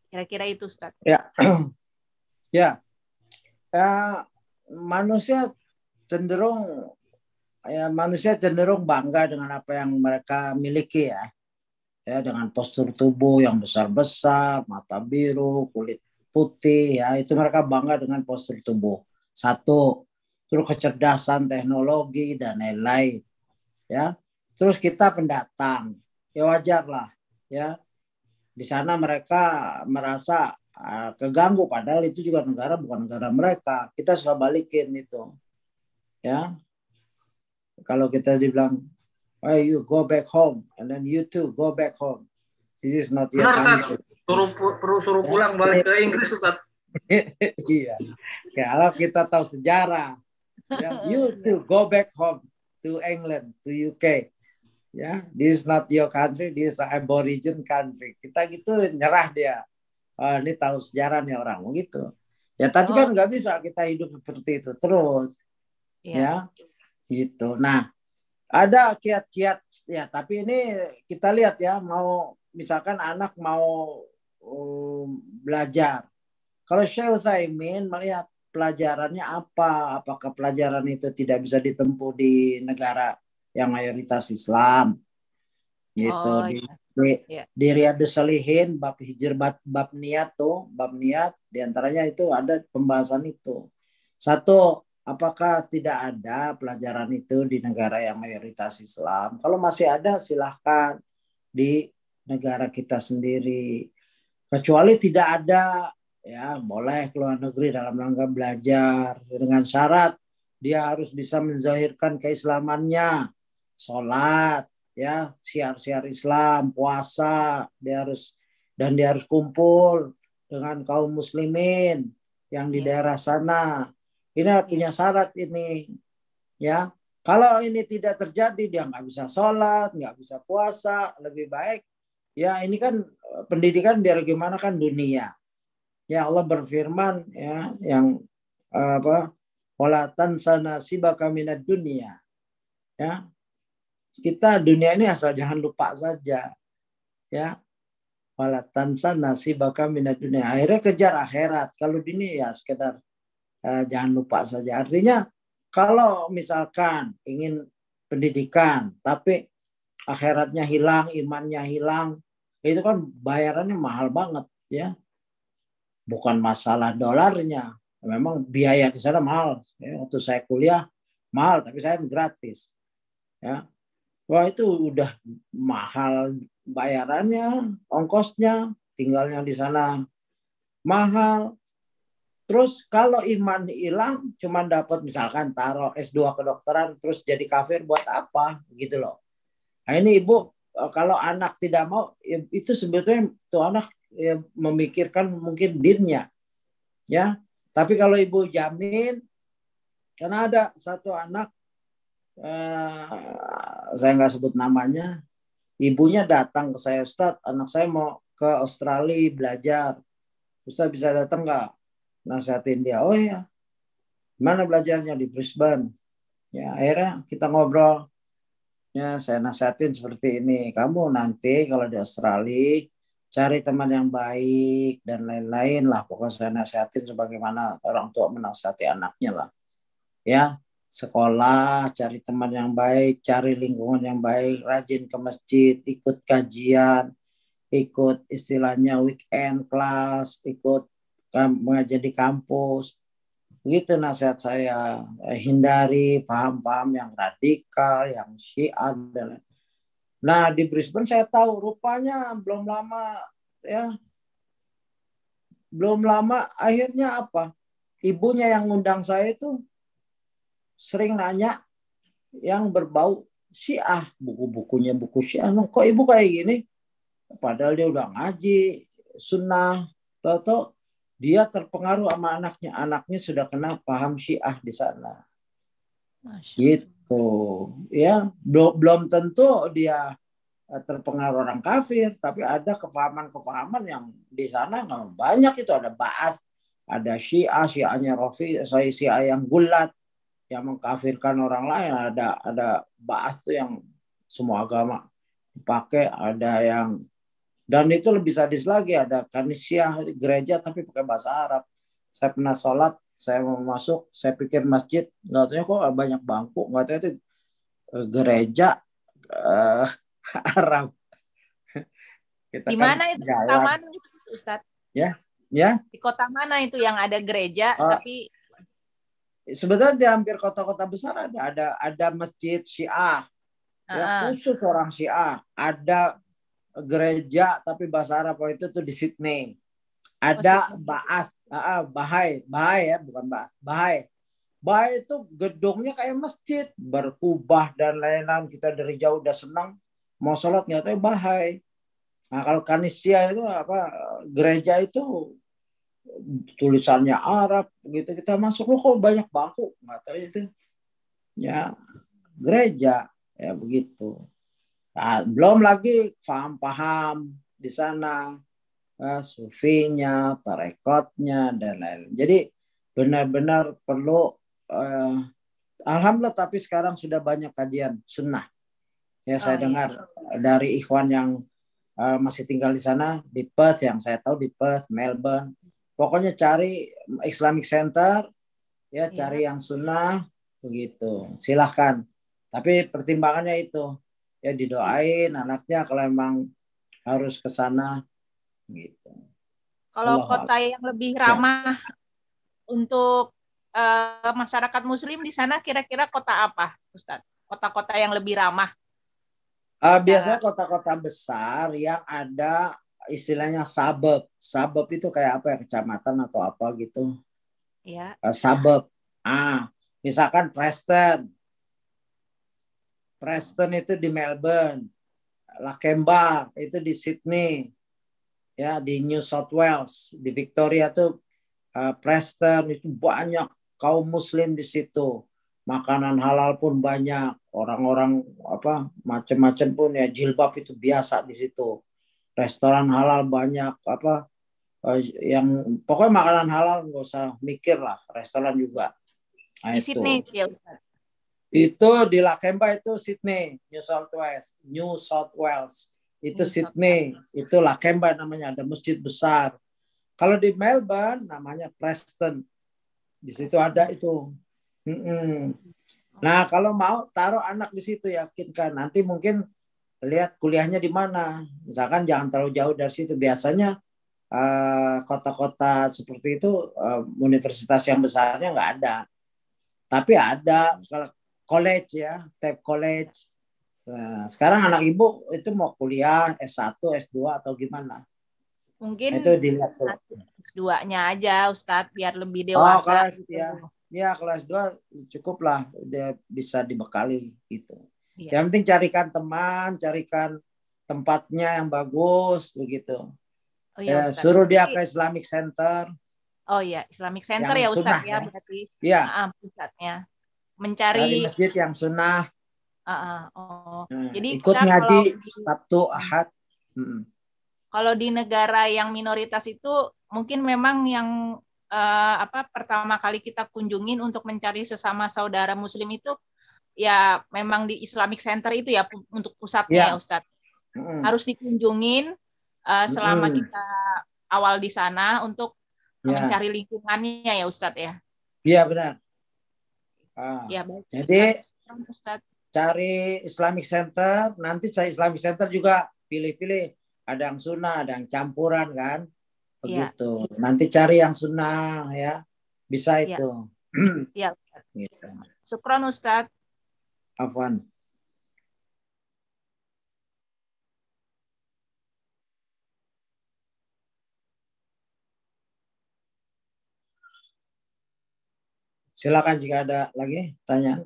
kira-kira itu, Ustaz. Manusia cenderung bangga dengan apa yang mereka miliki ya, dengan postur tubuh yang besar-besar, mata biru, kulit putih ya, itu mereka bangga dengan postur tubuh. Satu, terus kecerdasan teknologi dan lain-lain ya. Terus kita pendatang, ya wajar lah ya. Di sana mereka merasa keganggu, padahal itu juga negara bukan negara mereka. Kita suka balikin itu ya. Kalau kita dibilang, "Hey, you go back home, and then you too go back home. This is not your country." Suruh pulang balik ke Inggris, Ustaz. Iya. Kalau kita tahu sejarah, you too go back home to England, to UK. Ya, this is not your country, this is aborigin country. Kita gitu nyerah dia. Ini tahu sejarah nih orang gitu. Ya, tapi kan nggak bisa kita hidup seperti itu terus. Ya, gitu. Nah, ada kiat-kiat ya, tapi ini kita lihat ya, mau misalkan anak mau belajar. Kalau Syekh Utsaimin melihat pelajarannya apa, apakah pelajaran itu tidak bisa ditempuh di negara yang mayoritas Islam gitu. Di Riyadhus Shalihin bab hijr, bab niat tuh, bab niat diantaranya itu ada pembahasan itu. Satu, apakah tidak ada pelajaran itu di negara yang mayoritas Islam? Kalau masih ada, silahkan di negara kita sendiri. Kecuali tidak ada, ya boleh keluar negeri dalam rangka belajar dengan syarat dia harus bisa menzahirkan keislamannya, sholat, ya siar-siar Islam, puasa, dia harus kumpul dengan kaum muslimin yang di daerah sana. Ini punya syarat ini, ya. Kalau ini tidak terjadi, dia nggak bisa sholat, nggak bisa puasa, lebih baik ya ini kan pendidikan biar gimana kan dunia. Ya Allah berfirman ya, yang wala tansa nasibaka minad dunya. Ya. Kita dunia ini asal jangan lupa saja. Ya. Wala tansa nasibaka minad dunya. Akhirnya kejar akhirat. Kalau dunia ya sekedar jangan lupa saja. Artinya kalau misalkan ingin pendidikan tapi akhiratnya hilang, imannya hilang, itu kan bayarannya mahal banget ya. Bukan masalah dolarnya, memang biaya di sana mahal. Ya, waktu saya kuliah mahal, tapi saya gratis. Ya, wah itu udah mahal bayarannya, ongkosnya, tinggalnya di sana mahal. Terus kalau iman hilang, cuma dapat misalkan taruh S2 kedokteran, terus jadi kafir buat apa? Gitu loh. Nah, ini ibu, kalau anak tidak mau, itu sebetulnya tuh anak ya, memikirkan mungkin dinnya, ya. Tapi kalau ibu jamin, karena ada satu anak, saya nggak sebut namanya, ibunya datang ke saya, Ustadz, anak saya mau ke Australia belajar, Ustadz bisa datang nggak? Nasihatin dia, oh ya, mana belajarnya? Di Brisbane. Ya, akhirnya kita ngobrol. Ya, saya nasihatin seperti ini, kamu nanti kalau di Australia cari teman yang baik dan lain-lain lah. Pokoknya saya nasihatin sebagaimana orang tua menasihati anaknya lah. Ya, sekolah, cari teman yang baik, cari lingkungan yang baik, rajin ke masjid, ikut kajian, ikut istilahnya weekend class, ikut mengajar di kampus. Begitu nasihat saya. Hindari paham-paham yang radikal, yang syiah. Nah, di Brisbane saya tahu rupanya belum lama ya. Belum lama akhirnya apa? Ibunya yang ngundang saya itu sering nanya yang berbau syiah, buku-bukunya buku syiah. Kok ibu kayak gini? Padahal dia udah ngaji sunnah, tahu-tahu dia terpengaruh sama anaknya. Anaknya sudah kena paham syiah di sana. Gitu. Ya, belum tentu dia terpengaruh orang kafir, tapi ada kepahaman-kepahaman yang di sana nggak banyak itu. Ada Ba'ath, ada Syiah, Syiahnya Rafi, Syiah yang gulat, yang mengkafirkan orang lain. Ada Ba'ath tuh yang semua agama dipakai, ada yang, dan itu lebih sadis lagi, ada Kanisiah gereja tapi pakai bahasa Arab. Saya pernah sholat, saya mau masuk, saya pikir masjid, nggak tahu kok banyak bangku, nggak tahu itu gereja Arab. Kita di mana itu kota mana Ustadz? Ya. Di kota mana itu yang ada gereja tapi sebetulnya di hampir kota-kota besar ada masjid Syiah. Ya, khusus orang Syiah. Ada gereja tapi bahasa Arab itu tuh di Sydney. Ada Ba'ath, Bahai ya, bukan Ba'ath, Bahai. Bahai itu gedungnya kayak masjid, berkubah dan lain-lain. Kita dari jauh udah senang mau sholat, nggak tahu Bahai. Nah, kalau Kanisia itu apa, gereja itu tulisannya Arab gitu, kita masuk, loh kok banyak bangku, nggak tahu itu ya gereja ya begitu. Nah, belum lagi paham-paham di sana, sufinya, tarekatnya dan lain-lain. Jadi benar-benar perlu, alhamdulillah, tapi sekarang sudah banyak kajian sunnah. Ya, saya dengar dari ikhwan yang masih tinggal di sana, di Perth, yang saya tahu di Perth, Melbourne. Pokoknya cari Islamic Center, ya cari yang sunnah begitu. Silahkan. Tapi pertimbangannya itu, ya didoain anaknya kalau emang harus ke sana gitu. Kalau kota yang lebih ramah untuk masyarakat muslim di sana kira-kira kota apa, Ustadz? Kota-kota yang lebih ramah? Biasanya kota-kota besar yang ada istilahnya suburb. Suburb itu kayak apa ya, kecamatan atau apa gitu. Ya. Suburb. Misalkan Preston. Preston itu di Melbourne, Lakemba itu di Sydney, ya di New South Wales, di Victoria tuh Preston itu banyak kaum Muslim di situ, makanan halal pun banyak, orang-orang apa macam-macam pun ya, jilbab itu biasa di situ, restoran halal banyak, apa yang pokoknya makanan halal nggak usah mikir lah, restoran juga. Di Sydney ya Ustaz. Itu di Lakemba itu Sydney, New South Wales itu Sydney, itu Lakemba namanya, ada masjid besar. Kalau di Melbourne namanya Preston, di situ ada itu. Nah kalau mau taruh anak di situ, yakinkan nanti mungkin lihat kuliahnya di mana, misalkan jangan terlalu jauh dari situ. Biasanya kota-kota seperti itu universitas yang besarnya nggak ada, tapi ada college ya, TAFE college. Nah, sekarang anak ibu itu mau kuliah S1, S2 atau gimana? Mungkin itu dilihat tuh. S2-nya aja Ustadz biar lebih Oh, dewasa. kelas ya kelas 2 cukup lah, udah bisa dibekali gitu. Iya. Yang penting carikan teman, carikan tempatnya yang bagus begitu. Oh ya, suruh dia ke Islamic Center. Oh iya, Islamic Center yang ya Ustadz sunnah, ya berarti. Iya. Pusatnya. Cari masjid yang sunnah. Jadi ikut ngaji Sabtu Ahad. Kalau di negara yang minoritas itu mungkin memang yang pertama kali kita kunjungin untuk mencari sesama saudara Muslim itu ya memang di Islamic Center itu ya untuk pusatnya ya Ustadz. Harus dikunjungin selama kita awal di sana untuk mencari lingkungannya ya Ustadz ya. Iya benar. Ya, baik, jadi Ustadz. Cari Islamic Center, nanti saya Islamic Center juga pilih-pilih. Ada yang sunnah, ada yang campuran kan. Begitu. Ya. Nanti cari yang sunnah ya. Bisa itu. Ya. Gitu. Syukron Ustadz. Afwan. Silakan jika ada lagi tanya.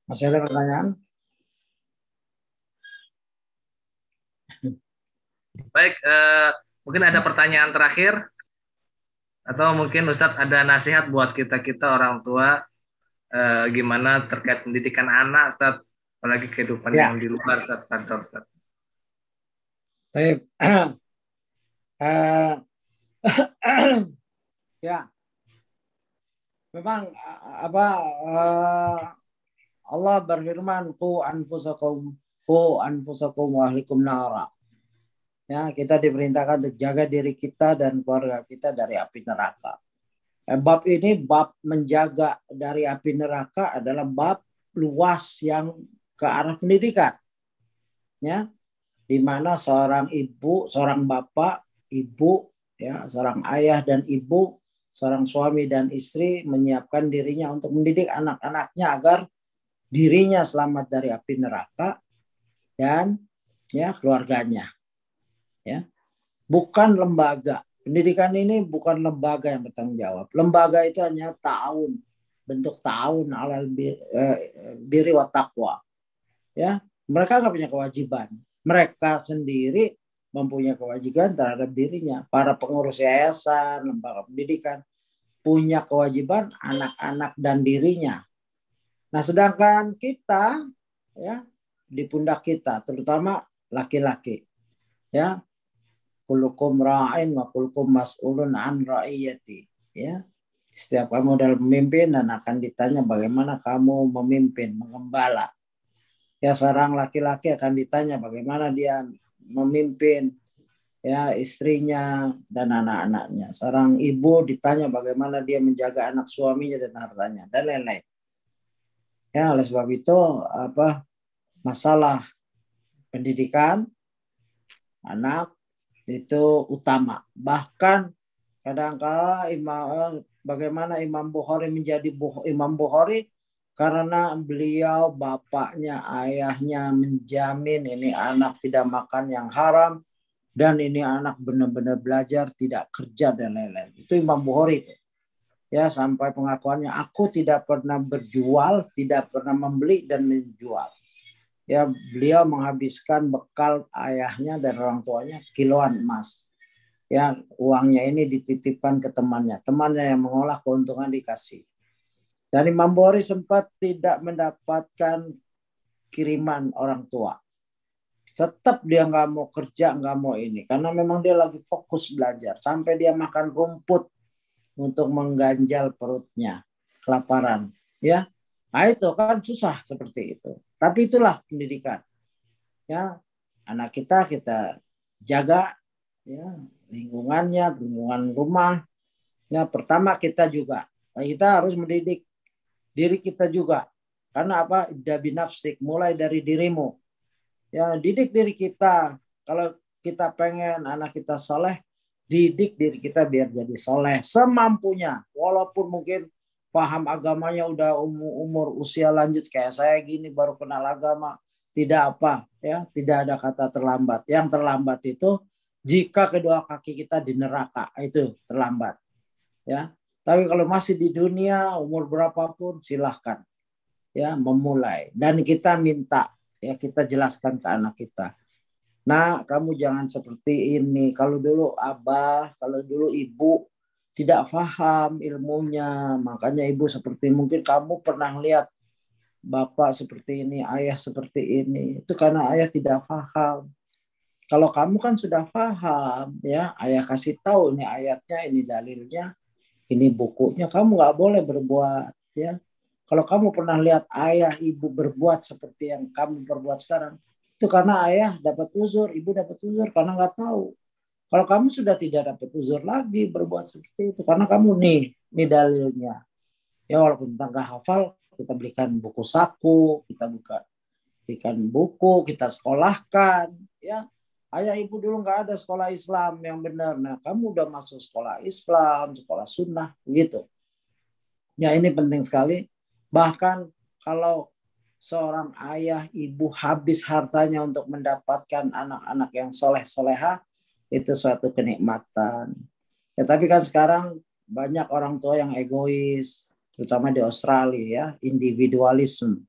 Masih ada pertanyaan? Baik, mungkin ada pertanyaan terakhir atau mungkin Ustadz ada nasihat buat kita orang tua gimana terkait pendidikan anak, Ustadz, apalagi kehidupan yang di luar kantor, Ustadz. Baik. Ya, memang Allah berfirman qu anfusakum wa ahlikum nara. Ya, kita diperintahkan untuk jaga diri kita dan keluarga kita dari api neraka. Bab ini, bab menjaga dari api neraka adalah bab luas yang ke arah pendidikan. Ya, di mana seorang ibu, seorang bapak, ibu, ya, seorang ayah dan ibu, seorang suami dan istri menyiapkan dirinya untuk mendidik anak-anaknya agar dirinya selamat dari api neraka dan ya keluarganya. Ya, bukan lembaga. Pendidikan ini bukan lembaga yang bertanggung jawab. Lembaga itu hanya ta'awun, bentuk ta'awun alal birri wa taqwa. Ya, mereka nggak punya kewajiban. Mereka sendiri mempunyai kewajiban terhadap dirinya. Para pengurus yayasan, lembaga pendidikan punya kewajiban anak-anak dan dirinya. Nah, sedangkan kita ya di pundak kita, terutama laki-laki, ya, kullukum ra'in wa kullukum mas'ulun an ra'iyati. Ya, setiap kamu adalah pemimpin dan akan ditanya bagaimana kamu memimpin, mengembala. Ya, seorang laki-laki akan ditanya bagaimana dia memimpin ya istrinya dan anak-anaknya. Seorang ibu ditanya bagaimana dia menjaga anak suaminya dan hartanya dan lain-lain. Ya, oleh sebab itu masalah pendidikan anak itu utama. Bahkan kadang-kala bagaimana Imam Bukhari menjadi Imam Bukhari karena beliau bapaknya, ayahnya menjamin ini anak tidak makan yang haram dan ini anak benar-benar belajar, tidak kerja dan lain-lain. Itu Imam Bukhari. Ya, sampai pengakuannya, aku tidak pernah berjual, tidak pernah membeli dan menjual. Ya, beliau menghabiskan bekal ayahnya dan orang tuanya kiloan emas. Ya, uangnya ini dititipkan ke temannya. Temannya yang mengolah keuntungan dikasih. Dan Imam Bukhari sempat tidak mendapatkan kiriman orang tua. Tetap dia nggak mau kerja, nggak mau ini. Karena memang dia lagi fokus belajar. Sampai dia makan rumput untuk mengganjal perutnya. Kelaparan. Ya, nah itu kan susah seperti itu. Tapi itulah pendidikan. Ya, anak kita jaga ya lingkungannya, lingkungan rumah. Ya, pertama kita harus mendidik diri kita juga. Karena apa? Dabi nafsik, mulai dari dirimu. Ya, didik diri kita. Kalau kita pengen anak kita soleh, didik diri kita biar jadi soleh semampunya. Walaupun mungkin paham agamanya udah umur usia lanjut kayak saya gini baru kenal agama, tidak apa ya, tidak ada kata terlambat. Yang terlambat itu jika kedua kaki kita di neraka, itu terlambat ya. Tapi kalau masih di dunia umur berapapun silahkan ya memulai, dan kita minta ya, kita jelaskan ke anak kita, nah kamu jangan seperti ini. Kalau dulu abah, kalau dulu ibu tidak paham ilmunya, makanya ibu seperti, mungkin kamu pernah lihat bapak seperti ini, ayah seperti ini, itu karena ayah tidak paham. Kalau kamu kan sudah paham ya, ayah kasih tahu ini ayatnya, ini dalilnya, ini bukunya, kamu nggak boleh berbuat ya. Kalau kamu pernah lihat ayah ibu berbuat seperti yang kamu berbuat sekarang, itu karena ayah dapat uzur, ibu dapat uzur karena nggak tahu. Kalau kamu sudah tidak dapat uzur lagi berbuat seperti itu, karena kamu nih dalilnya. Ya walaupun kita nggak hafal, kita belikan buku saku, kita belikan buku, kita sekolahkan. Ya, ayah ibu dulu nggak ada sekolah Islam yang benar. Nah, kamu udah masuk sekolah Islam, sekolah sunnah, begitu. Ya ini penting sekali. Bahkan kalau seorang ayah ibu habis hartanya untuk mendapatkan anak-anak yang soleh-soleha, itu suatu kenikmatan. Ya tapi kan sekarang banyak orang tua yang egois, terutama di Australia ya, individualisme.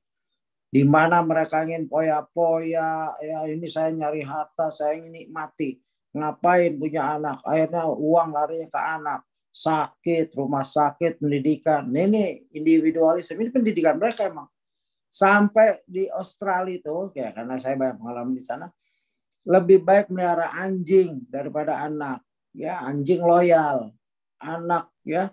Di mana mereka ingin poya-poya, ya ini saya nyari harta, saya ingin nikmati. Ngapain punya anak? Akhirnya uang larinya ke anak. Sakit, rumah sakit, pendidikan. Ini individualisme, ini pendidikan mereka emang. Sampai di Australia itu, ya karena saya banyak pengalaman di sana, lebih baik melihara anjing daripada anak. Ya, anjing loyal. Anak ya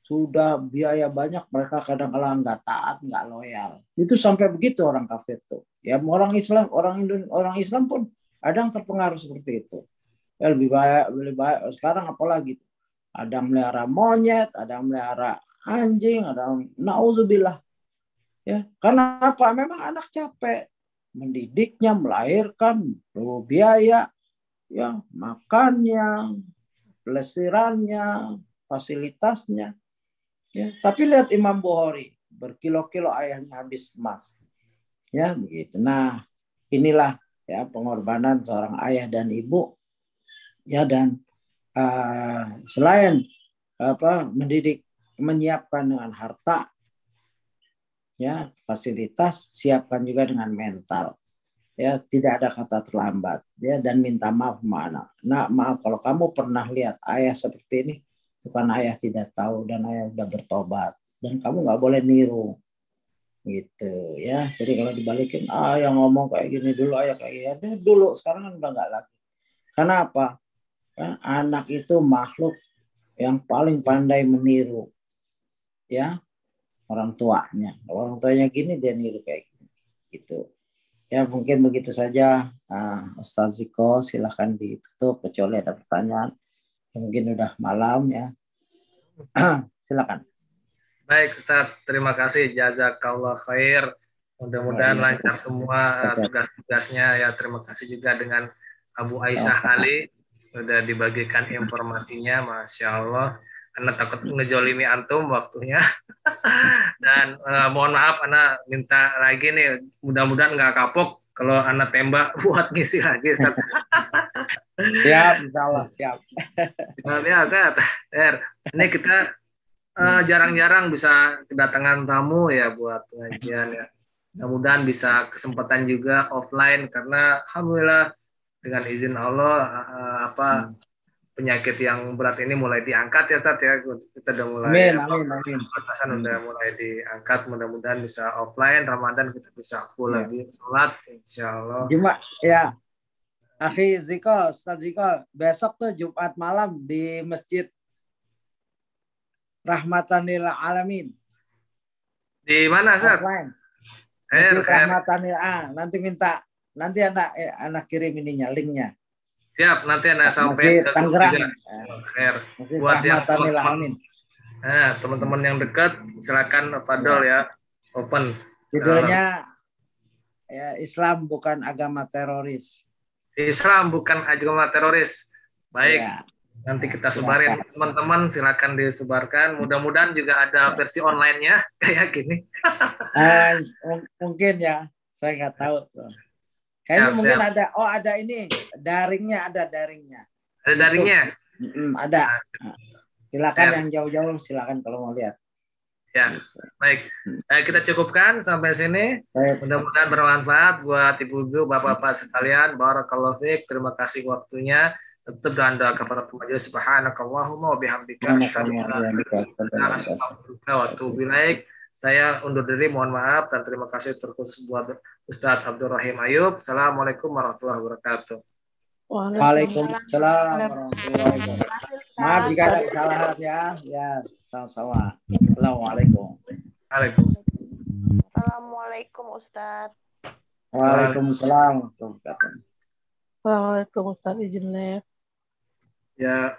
sudah biaya banyak, mereka kadang-kadang nggak taat, nggak loyal. Itu sampai begitu orang kafir tuh. Ya orang Islam, orang Islam pun ada yang terpengaruh seperti itu. Ya, lebih baik sekarang apalagi. Ada yang melihara monyet, ada yang melihara anjing, ada yang naudzubillah. Ya, karena apa? Memang anak capek mendidiknya, melahirkan, perlu biaya, ya makannya, pelesirannya, fasilitasnya. Ya, tapi lihat Imam Bukhari, berkilo-kilo ayahnya habis emas. Ya, begitu. Nah, inilah ya pengorbanan seorang ayah dan ibu. Ya, dan selain mendidik, menyiapkan dengan harta, ya fasilitas, siapkan juga dengan mental. Ya, tidak ada kata terlambat. Ya, dan minta maaf sama anak. Nah, maaf kalau kamu pernah lihat ayah seperti ini, itu kan ayah tidak tahu dan ayah sudah bertobat, dan kamu nggak boleh niru. Gitu ya. Jadi kalau dibalikin, yang ngomong kayak gini dulu, ayah kayak gini dulu, sekarang kan udah nggak lagi. Karena apa? Ya, anak itu makhluk yang paling pandai meniru ya orang tuanya. Kalau orang tuanya gini, dia niru kayak gini. Gitu. Ya mungkin begitu saja. Ustaz Ziko, silahkan ditutup kecuali ada pertanyaan. Mungkin udah malam ya. Silakan. Baik Ustaz, terima kasih, jazakallah khair. Mudah-mudahan lancar semua tugas-tugasnya ya. Terima kasih juga dengan Abu Aisyah Ali sudah dibagikan informasinya, Masya Allah. Karena takut ngejolimi antum waktunya. Dan mohon maaf, Ana minta lagi nih, mudah-mudahan nggak kapok kalau Ana tembak buat ngisi lagi. Siap, insyaallah siap. Ya, Ustaz. Ini kita jarang-jarang bisa kedatangan tamu ya buat pengajian ya. Mudah-mudahan bisa kesempatan juga offline, karena alhamdulillah dengan izin Allah penyakit yang berat ini mulai diangkat ya Ustaz ya. Kita udah mulai batasan udah mulai diangkat, mudah-mudahan bisa offline Ramadan kita bisa full lagi sholat insyaallah. Jumat ya. Akhi Ziko, Ustaz Ziko, besok tuh Jumat malam di Masjid Rahmatan lil Alamin. Di mana Ustaz? Masjid Rahmatan lil nanti anak kirim ininya, linknya. Siap, nanti Anda sampai ke Tangerang. Buat yang teman-teman yang dekat, silakan Fadol ya, open. Judulnya ya, Islam bukan agama teroris. Islam bukan agama teroris. Baik. Ya. Nanti kita sebarin teman-teman, silakan disebarkan. Mudah-mudahan juga ada versi online-nya kayak gini. Mungkin ya, saya nggak tahu tuh. Kayaknya mungkin ada. Oh, ada ini daringnya, ada daringnya. Ada daringnya? Ada. Silakan yang jauh-jauh, silakan kalau mau lihat. Ya, baik. Kita cukupkan sampai sini. Mudah-mudahan bermanfaat buat ibu-ibu, bapak-bapak sekalian. Barakallahu fiik. Terima kasih waktunya. Tetap doa kepada majelis. Subhanakallahumma wa bihamdika asyhadu an la ilaha illa anta wa atubu ilaik. Saya undur diri, mohon maaf dan terima kasih terkhusus buat Ustadz Abdul Rahim Ayub. Assalamualaikum warahmatullahi wabarakatuh. Waalaikumsalam warahmatullahi wabarakatuh. Maaf jika ada kesalahan ya. Ya, sama-sama. Assalamualaikum. Assalamualaikum Ustadz. Waalaikumsalam warahmatullahi wabarakatuh. Waalaikumsalam izin. Ya.